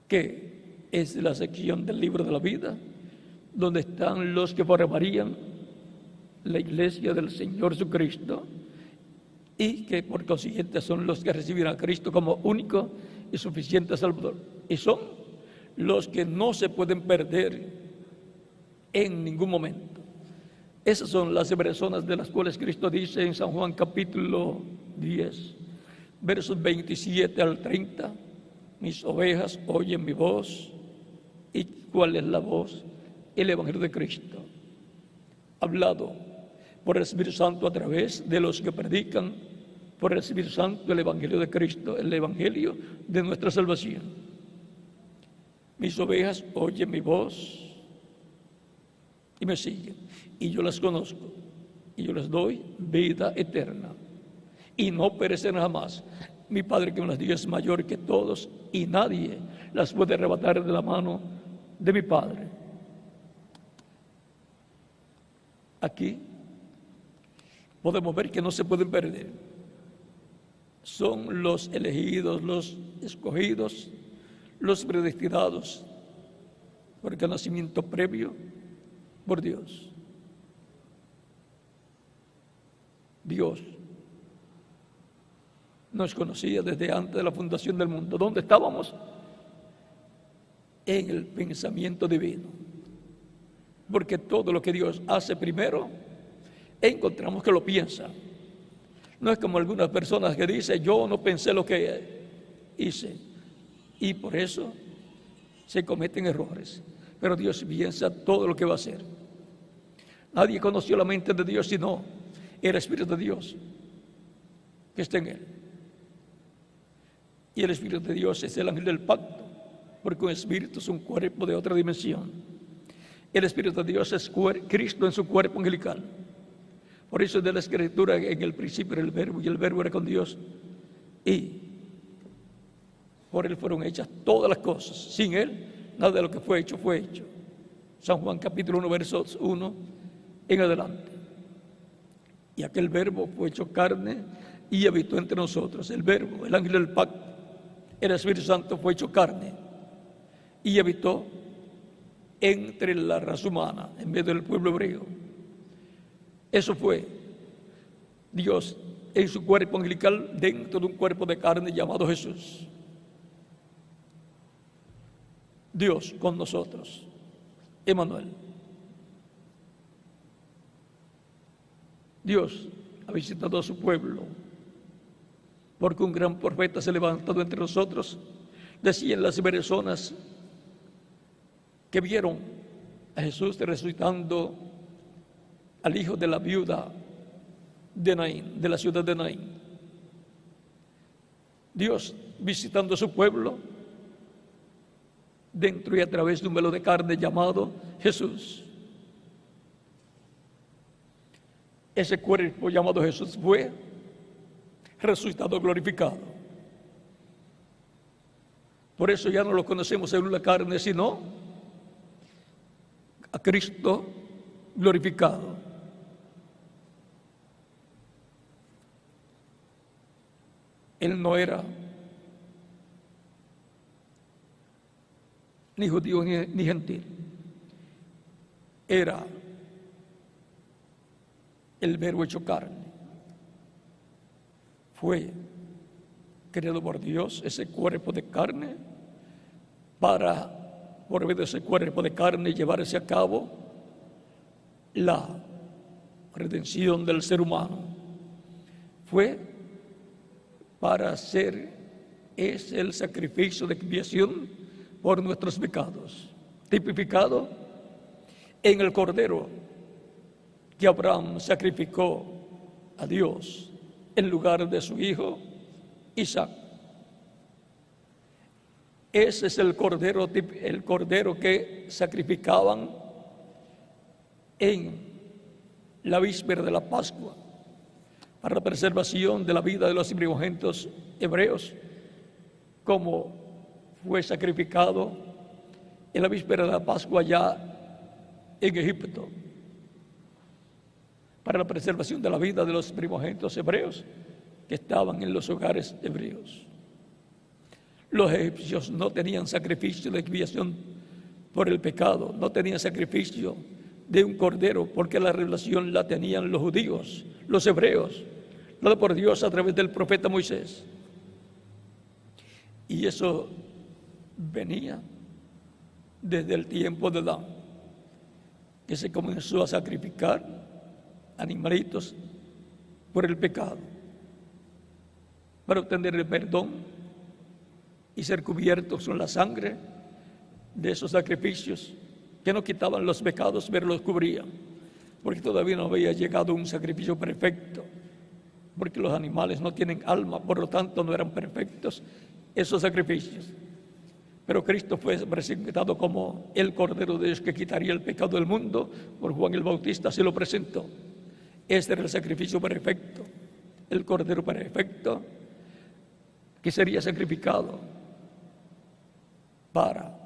que es la sección del libro de la vida, donde están los que formarían la iglesia del Señor Jesucristo, y que por consiguiente son los que recibirán a Cristo como único y suficiente Salvador. Y son los que no se pueden perder en ningún momento. Esas son las personas de las cuales Cristo dice en San Juan capítulo 10, versos 27 al 30, mis ovejas oyen mi voz. ¿Y cuál es la voz? El Evangelio de Cristo, hablado por el Espíritu Santo a través de los que predican por el Espíritu Santo el Evangelio de Cristo, el Evangelio de nuestra salvación. Mis ovejas oyen mi voz y me siguen, y yo las conozco, y yo les doy vida eterna, y no perecerán jamás. Mi Padre que me las dio es mayor que todos, y nadie las puede arrebatar de la mano de mi Padre. aquí podemos ver que no se pueden perder. Son los elegidos, los escogidos, los predestinados por el conocimiento previo por Dios. Dios nos conocía desde antes de la fundación del mundo. ¿Dónde estábamos? En el pensamiento divino. Porque todo lo que Dios hace primero, encontramos que lo piensa. No es como algunas personas que dicen, yo no pensé lo que hice. Y por eso se cometen errores. Pero Dios piensa todo lo que va a hacer. Nadie conoció la mente de Dios sino el Espíritu de Dios que está en él. Y el Espíritu de Dios es el ángel del pacto, porque un espíritu es un cuerpo de otra dimensión. El Espíritu de Dios es Cristo en su cuerpo angelical. Por eso de la Escritura, en el principio era el Verbo, y el Verbo era con Dios, y por él fueron hechas todas las cosas. Sin él, nada de lo que fue hecho fue hecho. San Juan capítulo 1, versos 1 en adelante. Y aquel Verbo fue hecho carne y habitó entre nosotros. El Verbo, el ángel del pacto, el Espíritu Santo fue hecho carne y habitó entre la raza humana, en medio del pueblo hebreo. Eso fue Dios en su cuerpo angelical, dentro de un cuerpo de carne llamado Jesús. Dios con nosotros, Emmanuel. Dios ha visitado a su pueblo, porque un gran profeta se ha levantado entre nosotros. Decían las personas que vieron a Jesús resucitando al hijo de la viuda de Naín, de la ciudad de Naín. Dios visitando a su pueblo dentro y a través de un velo de carne llamado Jesús. Ese cuerpo llamado Jesús fue resucitado, glorificado. Por eso ya no lo conocemos en la carne, sino a Cristo glorificado. Él no era ni judío ni gentil. Era el Verbo hecho carne. Fue creado por Dios ese cuerpo de carne para, por medio de ese cuerpo de carne, llevarse a cabo la redención del ser humano. Fue para hacer el sacrificio de expiación por nuestros pecados, tipificado en el Cordero que Abraham sacrificó a Dios en lugar de su hijo Isaac. Ese es el cordero que sacrificaban en la víspera de la Pascua para la preservación de la vida de los primogénitos hebreos, como fue sacrificado en la víspera de la Pascua ya en Egipto, para la preservación de la vida de los primogénitos hebreos que estaban en los hogares hebreos. Los egipcios no tenían sacrificio de expiación por el pecado, no tenían sacrificio de un cordero, porque la revelación la tenían los judíos, los hebreos, dada por Dios a través del profeta Moisés. Y eso venía desde el tiempo de Adán, que se comenzó a sacrificar animalitos por el pecado, para obtener el perdón y ser cubiertos con la sangre de esos sacrificios que no quitaban los pecados, pero los cubrían, porque todavía no había llegado un sacrificio perfecto, porque los animales no tienen alma, por lo tanto no eran perfectos esos sacrificios. Pero Cristo fue presentado como el Cordero de Dios que quitaría el pecado del mundo. Por Juan el Bautista se lo presentó. Este era el sacrificio perfecto, el Cordero perfecto, que sería sacrificado para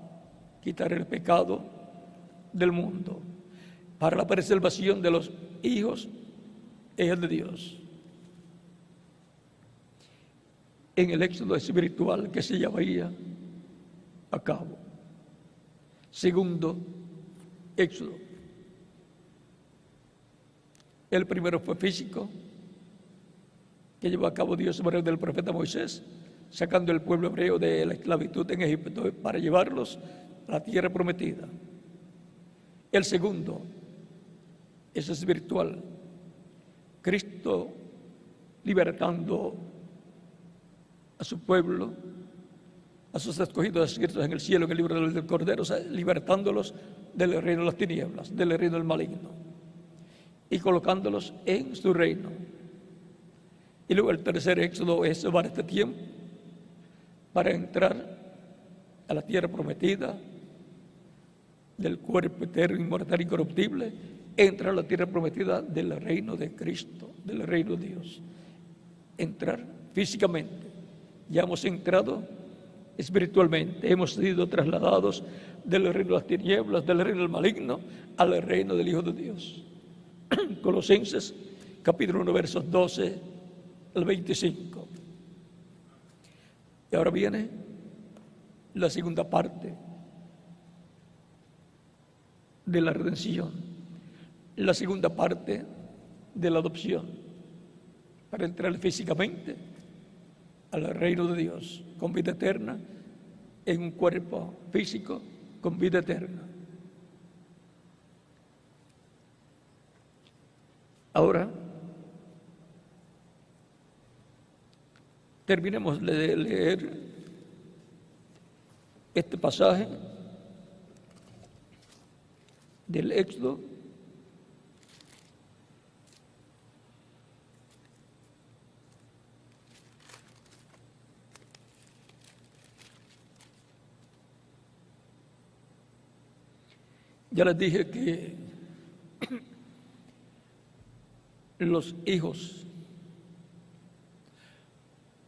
quitar el pecado del mundo, para la preservación de los hijos de Dios. En el éxodo espiritual que se llevaría a cabo. Segundo éxodo. El primero fue físico, que llevó a cabo Dios por medio del profeta Moisés, sacando el pueblo hebreo de la esclavitud en Egipto para llevarlos a la tierra prometida. El segundo es espiritual. Cristo libertando a su pueblo, a sus escogidos escritos en el cielo, en el libro del Cordero, o sea, libertándolos del reino de las tinieblas, del reino del maligno, y colocándolos en su reino. Y luego el tercer éxodo es llevar este tiempo para entrar a la tierra prometida del cuerpo eterno, inmortal, incorruptible, entrar a la tierra prometida del reino de Cristo, del reino de Dios. Entrar físicamente. Ya hemos entrado espiritualmente, hemos sido trasladados del reino de las tinieblas, del reino del maligno, al reino del Hijo de Dios. Colosenses, capítulo 1, versos 12 al 25. Y ahora viene la segunda parte de la redención, la segunda parte de la adopción, para entrar físicamente al reino de Dios, con vida eterna, en un cuerpo físico, con vida eterna. Ahora, terminemos de leer este pasaje del Éxodo. Ya les dije que los hijos,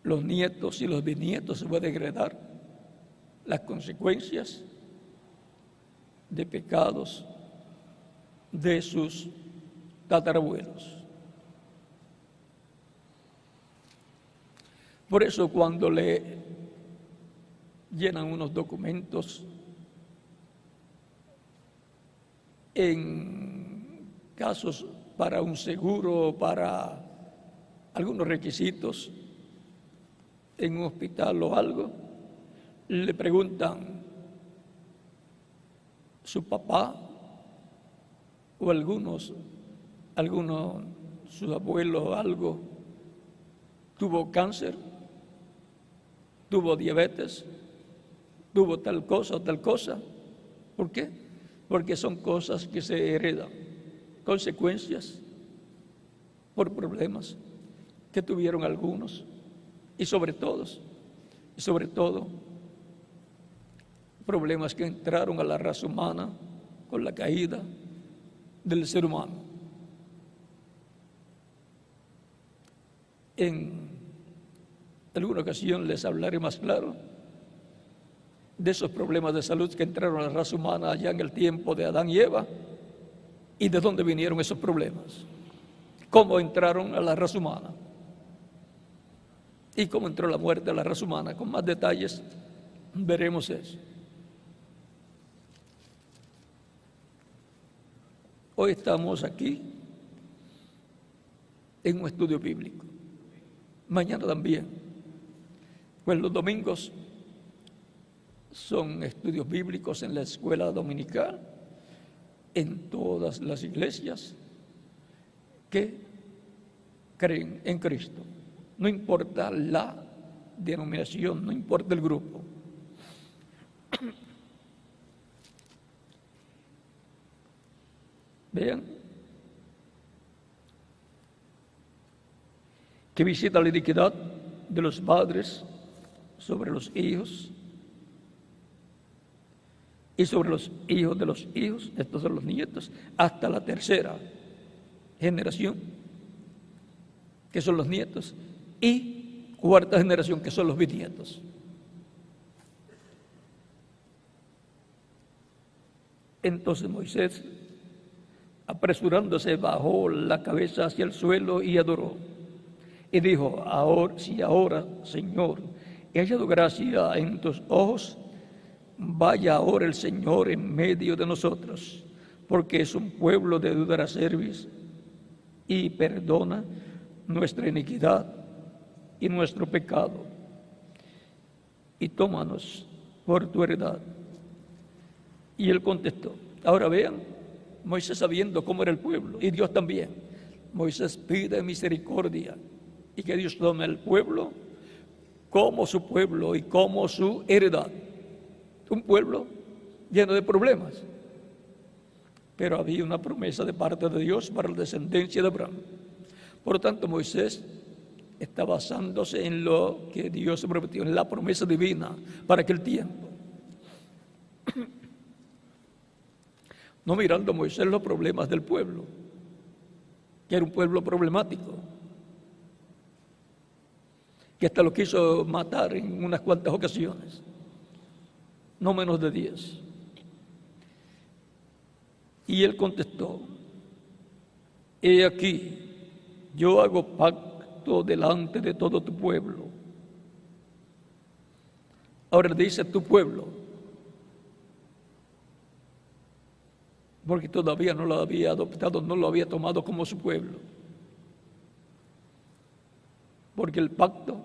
los nietos y los bisnietos se pueden heredar las consecuencias de pecados de sus tatarabuelos. Por eso cuando le llenan unos documentos en casos para un seguro, para algunos requisitos en un hospital o algo, le preguntan su papá o algunos sus abuelos o algo tuvo cáncer, tuvo diabetes, tuvo tal cosa o tal cosa. ¿Por qué? Porque son cosas que se heredan, consecuencias por problemas que tuvieron algunos y sobre todo problemas que entraron a la raza humana con la caída del ser humano. En alguna ocasión les hablaré más claro de esos problemas de salud que entraron a la raza humana allá en el tiempo de Adán y Eva y de dónde vinieron esos problemas, cómo entraron a la raza humana y cómo entró la muerte a la raza humana. Con más detalles veremos eso. Hoy estamos aquí en un estudio bíblico, mañana también, pues los domingos son estudios bíblicos en la escuela dominical, en todas las iglesias que creen en Cristo. No importa la denominación, no importa el grupo. Vean que visita la iniquidad de los padres sobre los hijos y sobre los hijos de los hijos, estos son los nietos, hasta la tercera generación, que son los nietos, y cuarta generación, que son los bisnietos. Entonces Moisés Apresurándose, bajó la cabeza hacia el suelo y adoró. Y dijo: si ahora, Señor, he hallado gracia en tus ojos, vaya ahora el Señor en medio de nosotros, porque es un pueblo de dura cerviz, y perdona nuestra iniquidad y nuestro pecado, y tómanos por tu heredad. Y él contestó. Ahora vean, Moisés sabiendo cómo era el pueblo, y Dios también. Moisés pide misericordia y que Dios tome el pueblo como su pueblo y como su heredad. Un pueblo lleno de problemas, pero había una promesa de parte de Dios para la descendencia de Abraham. Por lo tanto, Moisés está basándose en lo que Dios prometió, en la promesa divina para aquel tiempo. No mirando Moisés los problemas del pueblo, que era un pueblo problemático, que hasta lo quiso matar en unas cuantas ocasiones, no menos de 10. Y él contestó: he aquí, yo hago pacto delante de todo tu pueblo. Ahora dice tu pueblo, porque todavía no lo había adoptado, no lo había tomado como su pueblo. Porque el pacto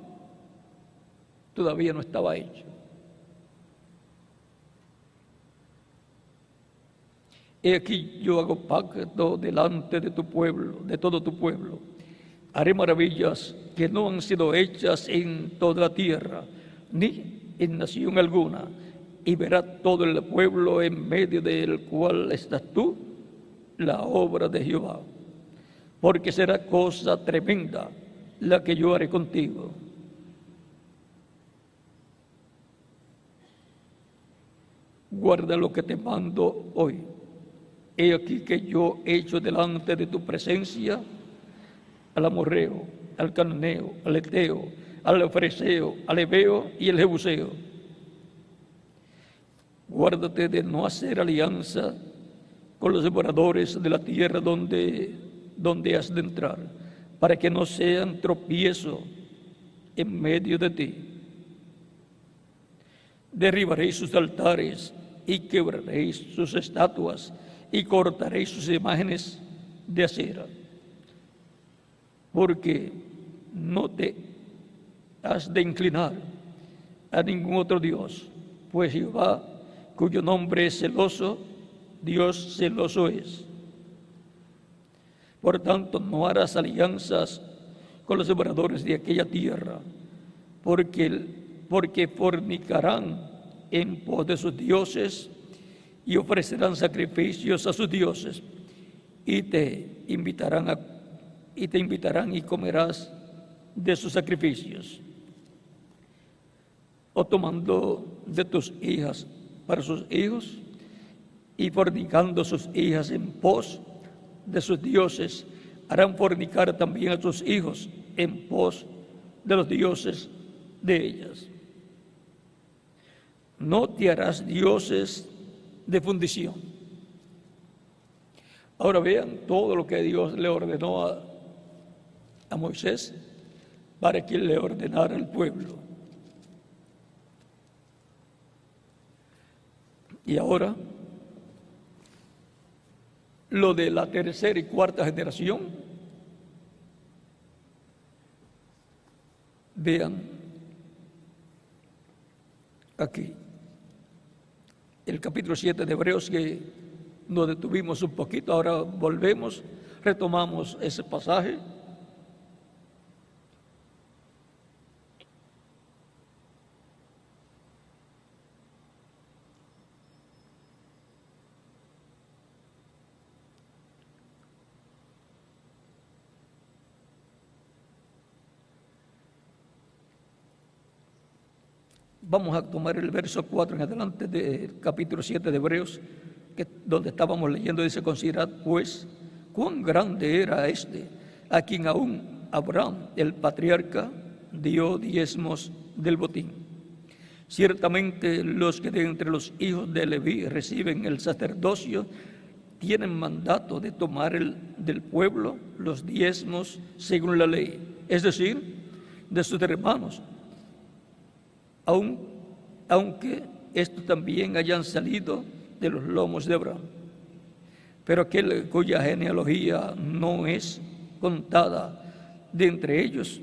todavía no estaba hecho. He aquí yo hago pacto delante de tu pueblo, de todo tu pueblo. Haré maravillas que no han sido hechas en toda la tierra, ni en nación alguna. Y verá todo el pueblo en medio del cual estás tú, la obra de Jehová. Porque será cosa tremenda la que yo haré contigo. Guarda lo que te mando hoy. He aquí que yo echo delante de tu presencia al amorreo, al cananeo, al eteo, al fereceo, al heveo y al jebuseo. Guárdate de no hacer alianza con los devoradores de la tierra donde has de entrar, para que no sean tropiezo en medio de ti. Derribaréis sus altares y quebraréis sus estatuas y cortaréis sus imágenes de acera, porque no te has de inclinar a ningún otro Dios, pues Jehová, cuyo nombre es celoso, Dios celoso es. Por tanto, no harás alianzas con los devoradores de aquella tierra, porque fornicarán en pos de sus dioses y ofrecerán sacrificios a sus dioses, y te invitarán y comerás de sus sacrificios. O tomando de tus hijas para sus hijos, y fornicando sus hijas en pos de sus dioses, harán fornicar también a sus hijos en pos de los dioses de ellas. No te harás dioses de fundición. Ahora vean todo lo que Dios le ordenó a Moisés para que le ordenara al pueblo. Y ahora, lo de la tercera y cuarta generación, vean aquí, el capítulo 7 de Hebreos, que nos detuvimos un poquito, ahora volvemos, retomamos ese pasaje. Vamos a tomar el verso 4 en adelante del capítulo 7 de Hebreos, donde estábamos leyendo. Dice: considerad pues cuán grande era este, a quien aún Abraham, el patriarca, dio diezmos del botín. Ciertamente los que de entre los hijos de Leví reciben el sacerdocio tienen mandato de tomar del pueblo los diezmos según la ley, es decir, de sus hermanos, aunque estos también hayan salido de los lomos de Abraham. Pero aquel cuya genealogía no es contada de entre ellos,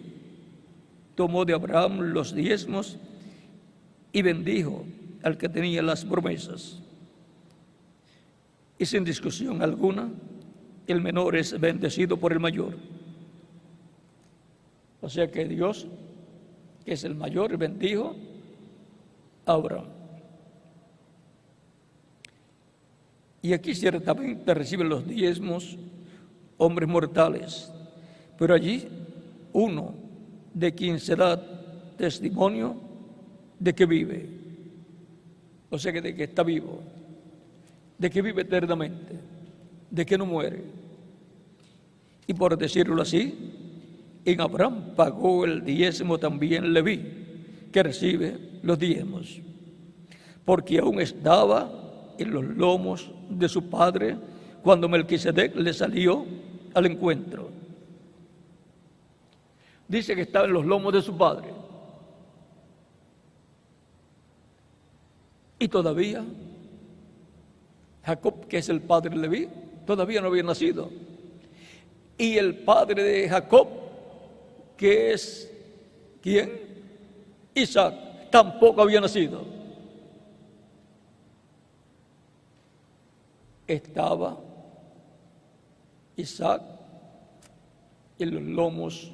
tomó de Abraham los diezmos y bendijo al que tenía las promesas. Y sin discusión alguna, el menor es bendecido por el mayor. O sea que Dios, que es el mayor, bendijo a Abraham. Y aquí ciertamente reciben los diezmos hombres mortales, pero allí uno de quien se da testimonio de que vive, o sea que de que está vivo, de que vive eternamente, de que no muere. Y por decirlo así, en Abraham pagó el diezmo también Leví, que recibe los diezmos, porque aún estaba en los lomos de su padre cuando Melquisedec le salió al encuentro. Dice que estaba en los lomos de su padre. Y todavía Jacob, que es el padre de Leví, todavía no había nacido. Y el padre de Jacob, que es ¿quién? Isaac, tampoco había nacido. Estaba Isaac en los lomos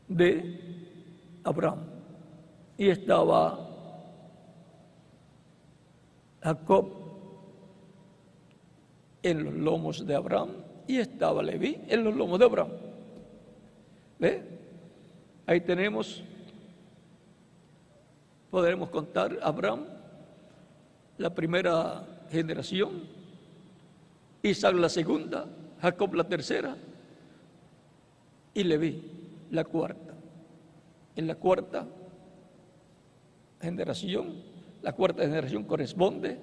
de Abraham y estaba Jacob en los lomos de Abraham y estaba Leví en los lomos de Abraham. ¿Ve? Ahí podremos contar Abraham, la primera generación, Isaac la segunda, Jacob la tercera y Leví la cuarta. En la cuarta generación corresponde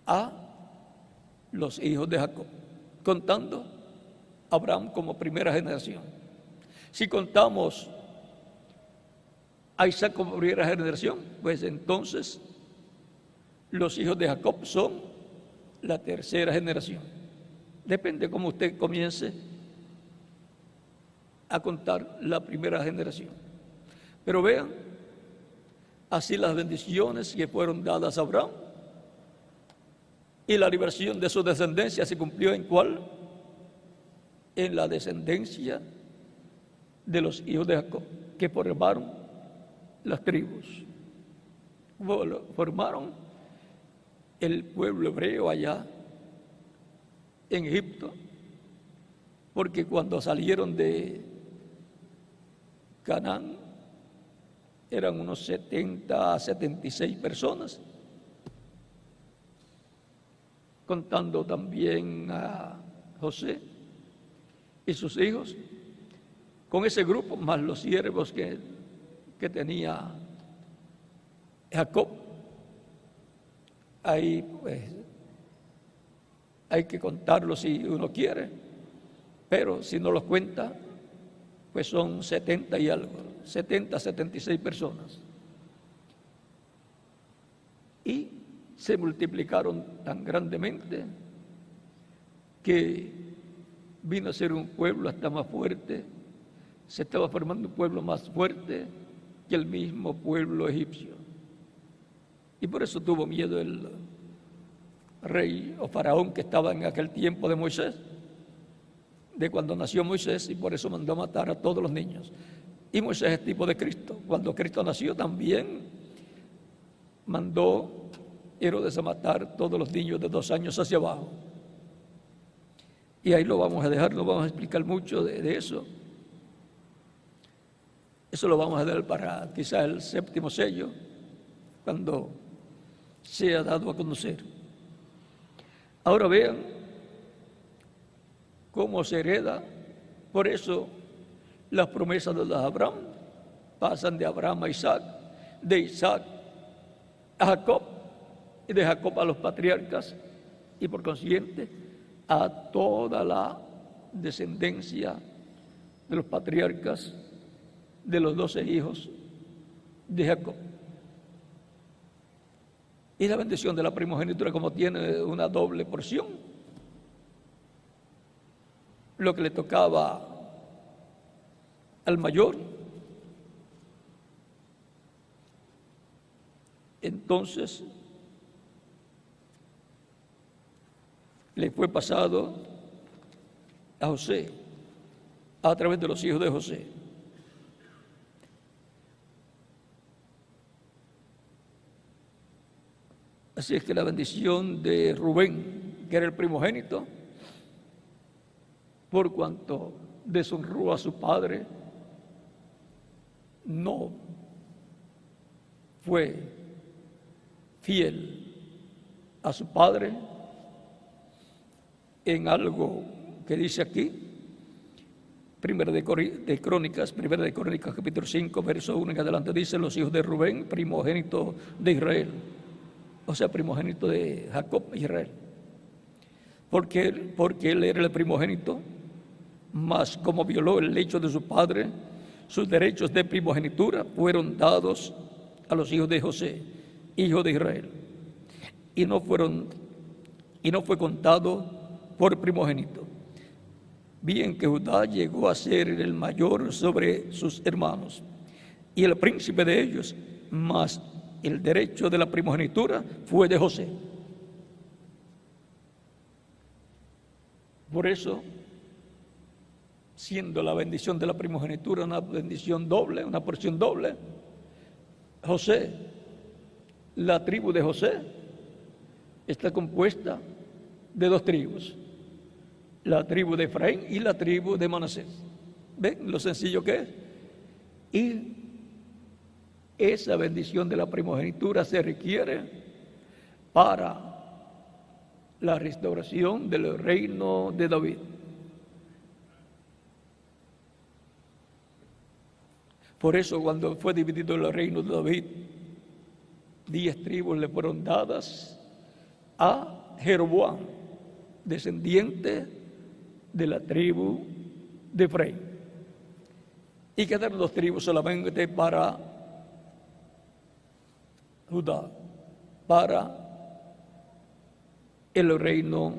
a los hijos de Jacob, contando Abraham como primera generación. Si contamos a Isaac como primera generación, pues entonces los hijos de Jacob son la tercera generación. Depende cómo usted comience a contar la primera generación. Pero vean, así las bendiciones que fueron dadas a Abraham y la liberación de su descendencia se cumplió ¿en cuál? En la descendencia de los hijos de Jacob, que formaron las tribus, formaron el pueblo hebreo allá en Egipto, porque cuando salieron de Canaán eran unos 70 a 76 personas, contando también a José y sus hijos, con ese grupo más los siervos que tenía Jacob. Ahí pues hay que contarlos si uno quiere, pero si no los cuenta, pues son 70 y algo, 70, 76 personas. Y se multiplicaron tan grandemente que vino a ser un pueblo hasta más fuerte, se estaba formando un pueblo más fuerte que el mismo pueblo egipcio. Y por eso tuvo miedo el rey o faraón que estaba en aquel tiempo de Moisés, de cuando nació Moisés, y por eso mandó a matar a todos los niños. Y Moisés es tipo de Cristo. Cuando Cristo nació también mandó Herodes a matar todos los niños de 2 años hacia abajo. Y ahí lo vamos a dejar, no vamos a explicar mucho de eso. Eso lo vamos a dar para quizás el 7º sello, cuando sea dado a conocer. Ahora vean cómo se hereda. Por eso las promesas de Abraham pasan de Abraham a Isaac, de Isaac a Jacob y de Jacob a los patriarcas y por consiguiente a toda la descendencia de los patriarcas de los 12 hijos de Jacob. Y la bendición de la primogenitura, como tiene una doble porción, lo que le tocaba al mayor, entonces le fue pasado a José a través de los hijos de José. Así es que la bendición de Rubén, que era el primogénito, por cuanto deshonró a su padre, no fue fiel a su padre en algo que dice aquí, Primera de Crónicas capítulo 5, verso 1 en adelante, dice: los hijos de Rubén, primogénito de Israel, o sea, primogénito de Jacob e Israel, porque él era el primogénito, mas como violó el lecho de su padre, sus derechos de primogenitura fueron dados a los hijos de José, hijo de Israel, y no fue contado por primogénito. Bien que Judá llegó a ser el mayor sobre sus hermanos y el príncipe de ellos, mas el derecho de la primogenitura fue de José. Por eso, siendo la bendición de la primogenitura una bendición doble, una porción doble, José, la tribu de José, está compuesta de 2 tribus, la tribu de Efraín y la tribu de Manasés. ¿Ven lo sencillo que es? Y esa bendición de la primogenitura se requiere para la restauración del reino de David. Por eso, cuando fue dividido el reino de David, 10 tribus le fueron dadas a Jeroboam, descendiente de la tribu de Efraín. Y quedaron 2 tribus solamente para Judá, para el reino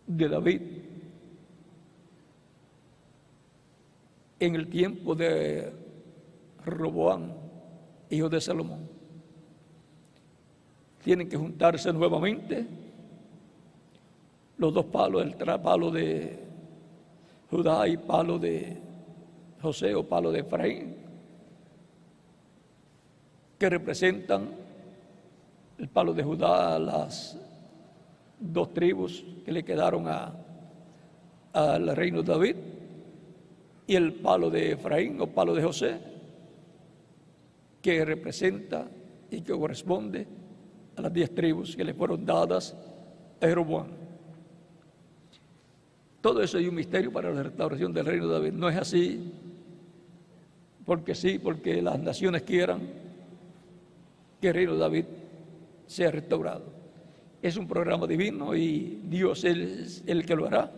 de David. En el tiempo de Roboam, hijo de Salomón, tienen que juntarse nuevamente los 2 palos, el palo de Judá y palo de José o palo de Efraín, que representan el palo de Judá, las 2 tribus que le quedaron al reino de David, y el palo de Efraín o palo de José, que representa y que corresponde a las 10 tribus que le fueron dadas a Jeroboam. Todo eso es un misterio para la restauración del reino de David. No es así porque sí, porque las naciones quieran que el reino de David sea restaurado. Es un programa divino y Dios es el que lo hará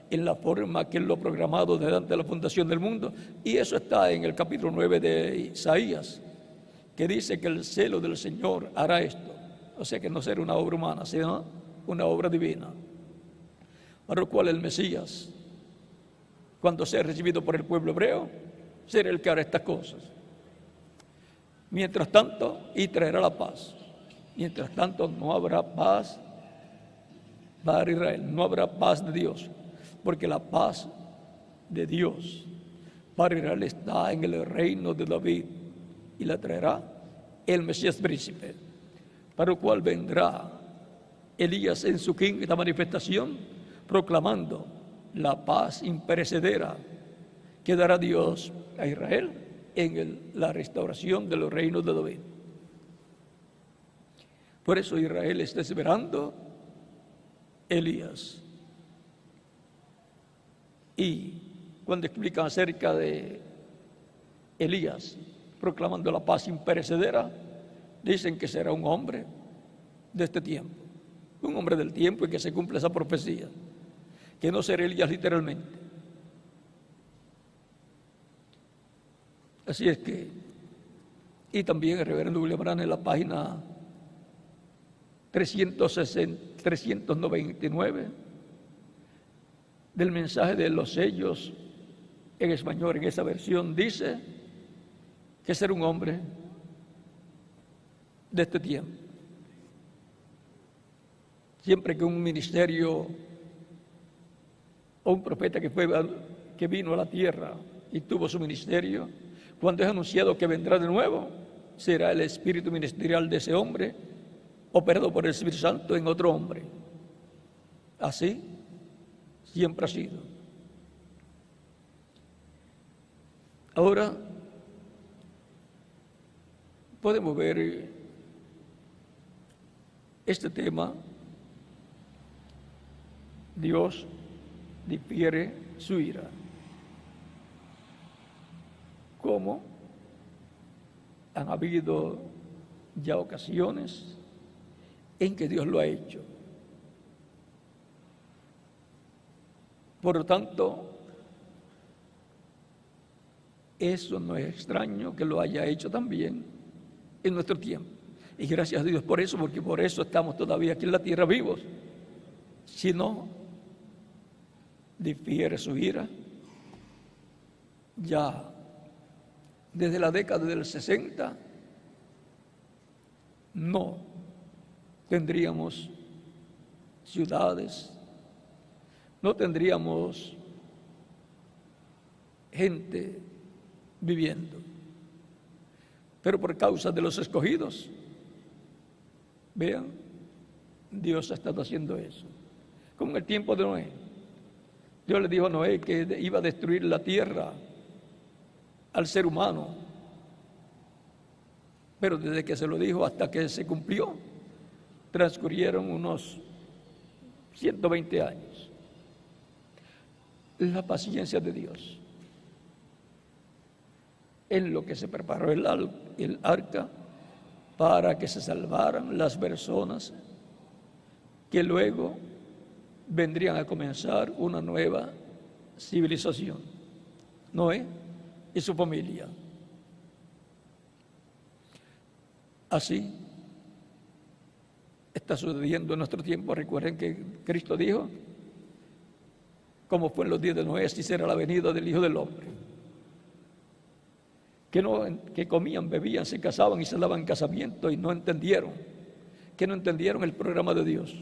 en la forma que Él lo ha programado desde antes de la fundación del mundo. Y eso está en el capítulo 9 de Isaías, que dice que el celo del Señor hará esto. O sea que no será una obra humana, sino una obra divina. Para lo cual el Mesías, cuando sea recibido por el pueblo hebreo, será el que hará estas cosas. Mientras tanto, y traerá la paz. Mientras tanto, no habrá paz para Israel, no habrá paz de Dios, porque la paz de Dios para Israel está en el reino de David y la traerá el Mesías príncipe, para lo cual vendrá Elías en su quinta manifestación proclamando la paz imperecedera que dará Dios a Israel en la restauración de los reinos de David. Por eso Israel está esperando Elías. Y cuando explican acerca de Elías proclamando la paz imperecedera, dicen que será un hombre de este tiempo, un hombre del tiempo en que se cumple esa profecía, que no será Elías literalmente. Así es que, y también el reverendo William Branham en la página 399 del mensaje de los sellos en español, en esa versión, dice que ser un hombre de este tiempo. Siempre que un ministerio o un profeta que vino a la tierra y tuvo su ministerio, cuando es anunciado que vendrá de nuevo, será el espíritu ministerial de ese hombre operado por el Espíritu Santo en otro hombre. Así siempre ha sido. Ahora podemos ver este tema. Dios difiere su ira. ¿Cómo? Han habido ya ocasiones en que Dios lo ha hecho. Por lo tanto, eso no es extraño que lo haya hecho también en nuestro tiempo. Y gracias a Dios por eso, porque por eso estamos todavía aquí en la tierra vivos. Si no, difiere su ira. Ya desde la década del 60 no tendríamos ciudades, no tendríamos gente viviendo. Pero por causa de los escogidos, vean, Dios ha estado haciendo eso. Como en el tiempo de Noé. Dios le dijo a Noé que iba a destruir la tierra al ser humano. Pero desde que se lo dijo hasta que se cumplió, transcurrieron unos 120 años. La paciencia de Dios. En lo que se preparó el arca para que se salvaran las personas que luego vendrían a comenzar una nueva civilización. Noé y su familia. Así está sucediendo en nuestro tiempo. Recuerden que Cristo dijo, como fue en los días de Noé, así será la venida del Hijo del Hombre. Que comían, bebían, se casaban y se daban casamiento y no entendieron. Que no entendieron el programa de Dios.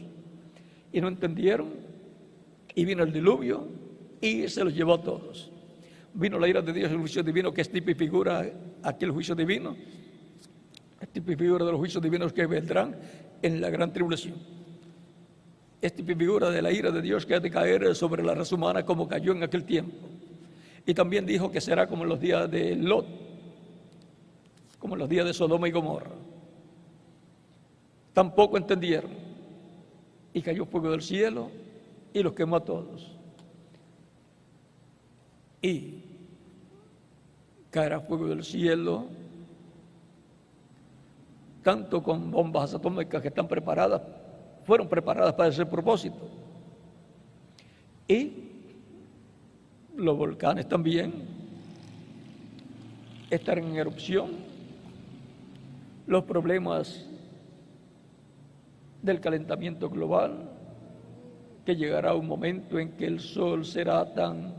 Y no entendieron, y vino el diluvio y se los llevó a todos. Vino la ira de Dios, el juicio divino, que es tipo y figura aquel juicio divino, es tipo y figura de los juicios divinos que vendrán en la gran tribulación. Es tipo y figura de la ira de Dios que ha de caer sobre la raza humana como cayó en aquel tiempo. Y también dijo que será como en los días de Lot, como en los días de Sodoma y Gomorra. Tampoco entendieron. Y cayó fuego del cielo y los quemó a todos. Y caerá fuego del cielo, tanto con bombas atómicas que están preparadas, fueron preparadas para ese propósito. Y los volcanes también estarán en erupción. Los problemas del calentamiento global, que llegará un momento en que el sol será tan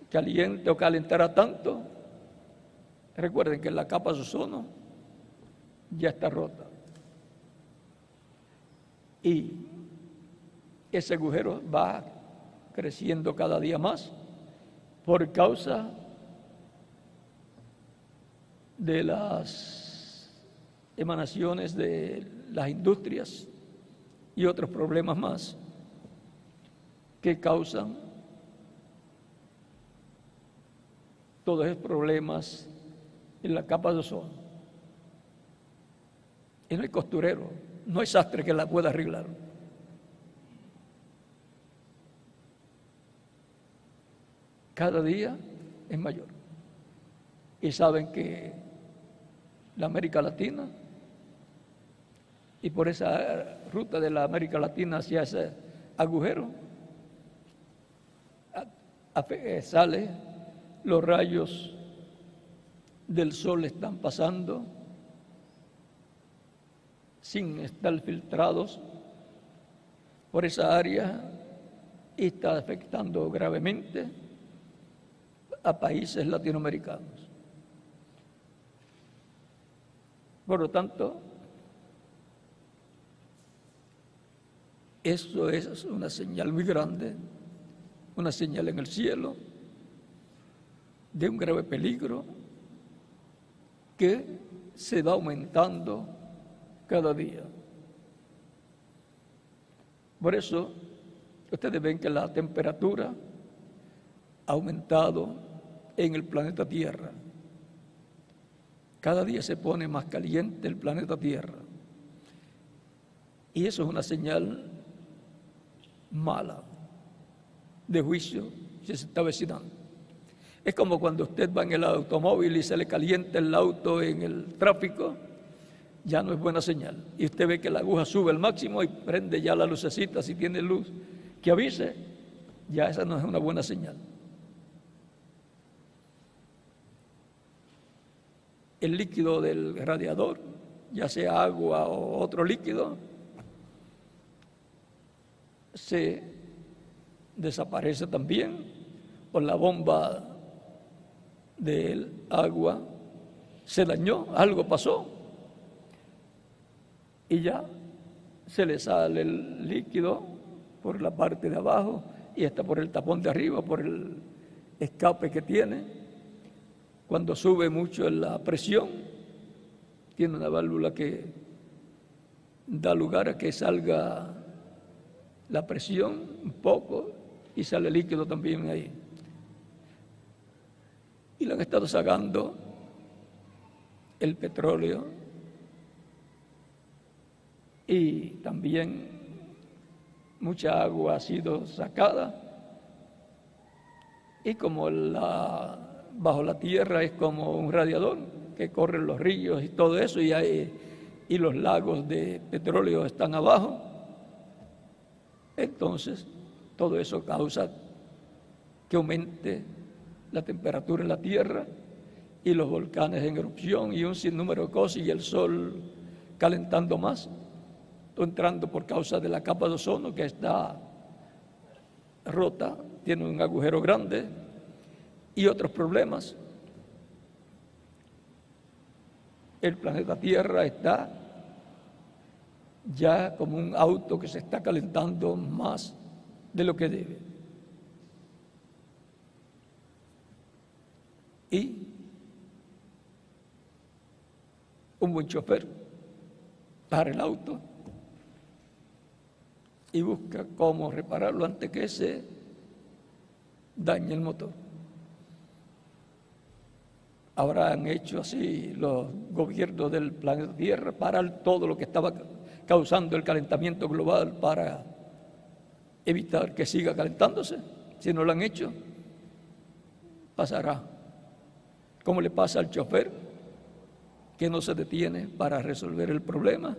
caliente o calentará tanto. Recuerden que la capa de ozono ya está rota. Y ese agujero va creciendo cada día más por causa de las emanaciones de las industrias y otros problemas más que causan todos esos problemas en la capa de ozono. Y no hay costurero, no hay sastre que la pueda arreglar. Cada día es mayor. Y saben que la América Latina y por esa ruta de la América Latina hacia ese agujero sale, los rayos del sol están pasando sin estar filtrados por esa área y está afectando gravemente a países latinoamericanos. Por lo tanto, eso es una señal muy grande, una señal en el cielo de un grave peligro que se va aumentando cada día. Por eso, ustedes ven que la temperatura ha aumentado en el planeta Tierra. Cada día se pone más caliente el planeta Tierra. Y eso es una señal mala de juicio que se está avecinando. Es como cuando usted va en el automóvil y se le calienta el auto en el tráfico, ya no es buena señal. Y usted ve que la aguja sube al máximo y prende ya la lucecita, si tiene luz que avise, ya esa no es una buena señal. El líquido del radiador, ya sea agua o otro líquido, se desaparece también, o la bomba del agua se dañó, algo pasó, y ya se le sale el líquido por la parte de abajo y está por el tapón de arriba, por el escape que tiene. Cuando sube mucho la presión, tiene una válvula que da lugar a que salga la presión un poco y sale líquido también ahí. Y le han estado sacando el petróleo y también mucha agua ha sido sacada, y como bajo la tierra es como un radiador que corren los ríos y todo eso, y los lagos de petróleo están abajo, entonces todo eso causa que aumente la temperatura en la tierra y los volcanes en erupción y un sinnúmero de cosas, y el sol calentando más, entrando por causa de la capa de ozono que está rota, tiene un agujero grande, y otros problemas. El planeta Tierra está ya como un auto que se está calentando más de lo que debe. Y un buen chofer para el auto y busca cómo repararlo antes que se dañe el motor. Habrán hecho así los gobiernos del planeta Tierra, parar todo lo que estaba causando el calentamiento global para evitar que siga calentándose. Si no lo han hecho, pasará como le pasa al chofer, que no se detiene para resolver el problema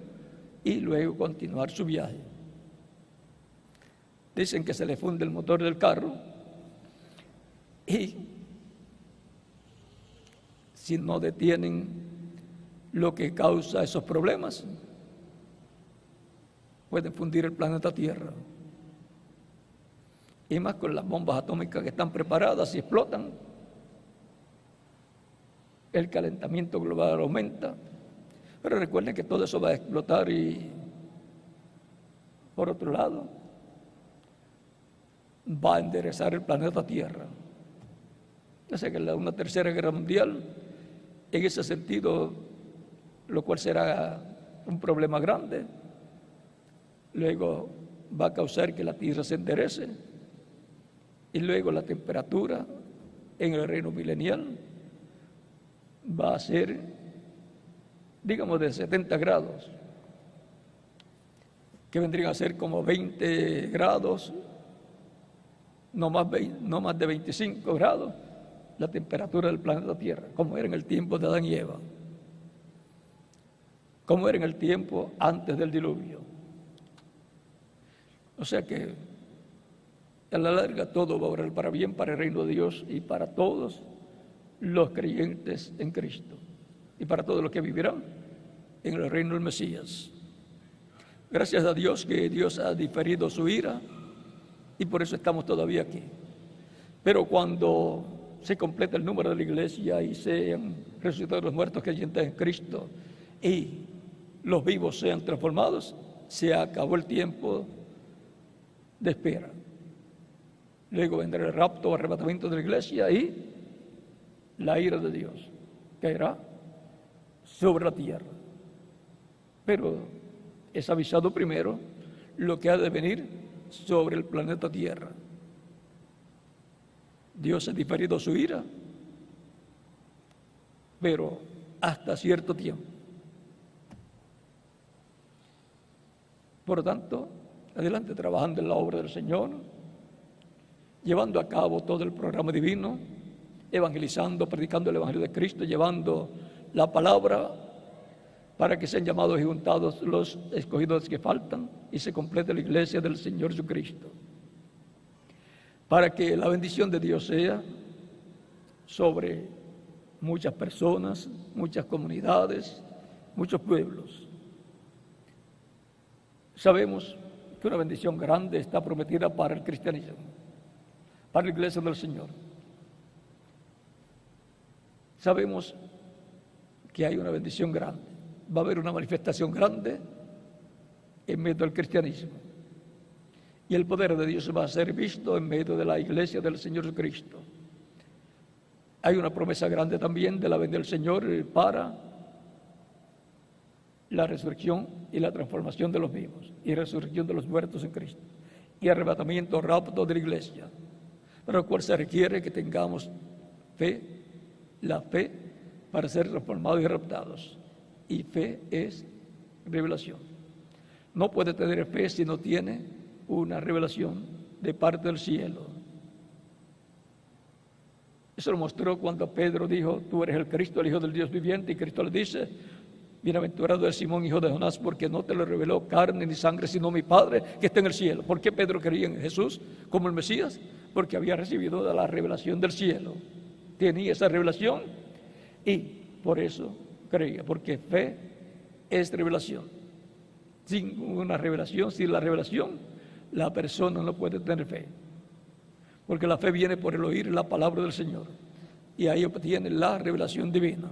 y luego continuar su viaje. Dicen que se le funde el motor del carro y si no detienen lo que causa esos problemas, pueden fundir el planeta Tierra. Y más con las bombas atómicas que están preparadas y explotan, el calentamiento global aumenta. Pero recuerden que todo eso va a explotar y, por otro lado, va a enderezar el planeta Tierra. Ya sé que una tercera guerra mundial, en ese sentido, lo cual será un problema grande, luego va a causar que la Tierra se enderece, y luego la temperatura en el reino milenial va a ser, digamos, de 70 grados, que vendrían a ser como 20 grados, no más de 25 grados, la temperatura del planeta Tierra, como era en el tiempo de Adán y Eva. como era en el tiempo antes del diluvio. O sea que a la larga todo va a obrar para bien, para el reino de Dios y para todos los creyentes en Cristo y para todos los que vivirán en el reino del Mesías. Gracias a Dios que Dios ha diferido su ira y por eso estamos todavía aquí. Pero cuando se completa el número de la iglesia y sean resucitados los muertos creyentes en Cristo y los vivos sean transformados, se acabó el tiempo de espera. Luego vendrá el rapto o arrebatamiento de la iglesia y la ira de Dios caerá sobre la tierra. Pero es avisado primero lo que ha de venir sobre el planeta Tierra. Dios ha diferido su ira, pero hasta cierto tiempo. Por lo tanto, adelante trabajando en la obra del Señor, llevando a cabo todo el programa divino, evangelizando, predicando el Evangelio de Cristo, llevando la palabra para que sean llamados y juntados los escogidos que faltan y se complete la iglesia del Señor Jesucristo. Para que la bendición de Dios sea sobre muchas personas, muchas comunidades, muchos pueblos. Sabemos que una bendición grande está prometida para el cristianismo, para la iglesia del Señor. Sabemos que hay una bendición grande. Va a haber una manifestación grande en medio del cristianismo. Y el poder de Dios va a ser visto en medio de la iglesia del Señor Jesucristo. Hay una promesa grande también de la venida del Señor para la resurrección y la transformación de los vivos y resurrección de los muertos en Cristo y arrebatamiento, rapto de la iglesia, para lo cual se requiere que tengamos fe, la fe para ser transformados y raptados. Y fe es revelación. No puede tener fe si no tiene una revelación de parte del cielo. Eso lo mostró cuando Pedro dijo: tú eres el Cristo, el Hijo del Dios viviente. Y Cristo le dice: bienaventurado es Simón, hijo de Jonás, porque no te lo reveló carne ni sangre, sino mi Padre que está en el cielo. ¿Por qué Pedro creía en Jesús como el Mesías? Porque había recibido la revelación del cielo. Tenía esa revelación y por eso creía, porque fe es revelación. Sin una revelación, sin la revelación, la persona no puede tener fe. Porque la fe viene por el oír la palabra del Señor. Y ahí obtiene la revelación divina.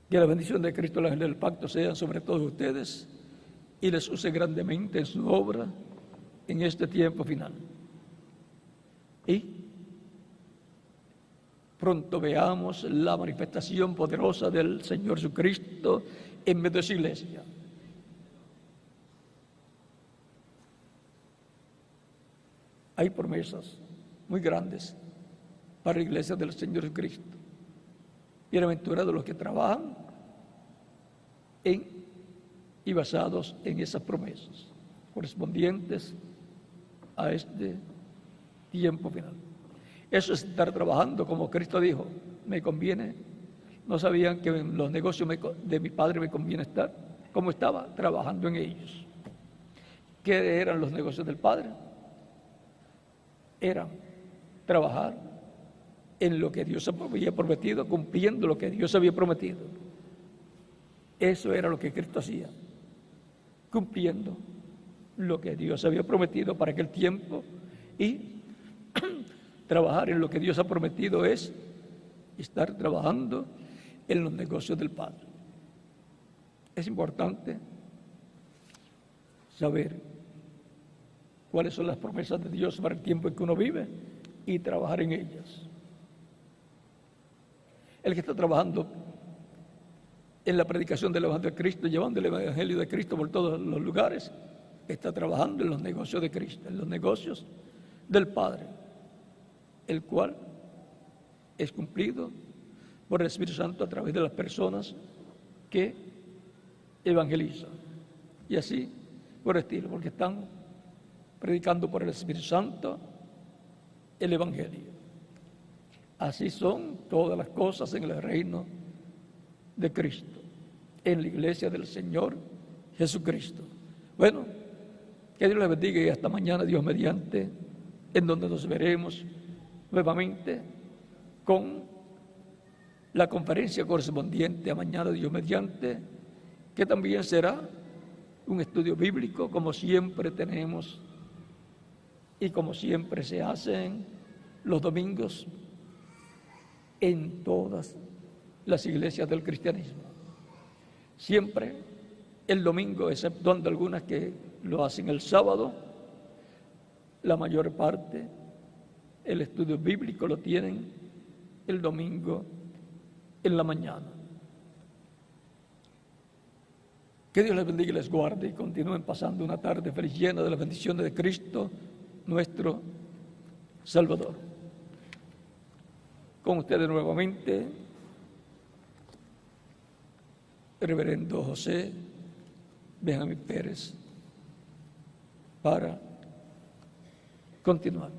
Que la bendición de Cristo, el ángel del pacto, sean sobre todos ustedes y les use grandemente en su obra en este tiempo final. Y pronto veamos la manifestación poderosa del Señor Jesucristo en medio de su iglesia. Hay promesas muy grandes para la iglesia del Señor Jesucristo. Bienaventurados los que trabajan en y basados en esas promesas correspondientes a este tiempo final. Eso es estar trabajando como Cristo dijo: me conviene. No sabían que en los negocios de mi Padre me conviene estar. ¿Cómo estaba? Trabajando en ellos. ¿Qué eran los negocios del Padre? Eran trabajar en lo que Dios había prometido, cumpliendo lo que Dios había prometido. Eso era lo que Cristo hacía, cumpliendo lo que Dios había prometido para aquel tiempo. Y trabajar en lo que Dios ha prometido es estar trabajando en los negocios del Padre. Es importante saber cuáles son las promesas de Dios para el tiempo en que uno vive y trabajar en ellas. El que está trabajando en la predicación del Evangelio de Cristo, llevando el Evangelio de Cristo por todos los lugares, está trabajando en los negocios de Cristo, en los negocios del Padre, el cual es cumplido por el Espíritu Santo a través de las personas que evangelizan. Y así, por estilo, porque están predicando por el Espíritu Santo el Evangelio. Así son todas las cosas en el reino de Cristo, en la iglesia del Señor Jesucristo. Bueno, que Dios les bendiga y hasta mañana, Dios mediante, en donde nos veremos nuevamente con la conferencia correspondiente a mañana, Dios mediante, que también será un estudio bíblico, como siempre tenemos y como siempre se hacen los domingos en todas las iglesias del cristianismo. Siempre el domingo, exceptuando algunas que lo hacen el sábado, la mayor parte, el estudio bíblico lo tienen el domingo en la mañana. Que Dios les bendiga y les guarde y continúen pasando una tarde feliz llena de las bendiciones de Cristo, nuestro Salvador. Con ustedes nuevamente, Reverendo José Benjamín Pérez, para continuar.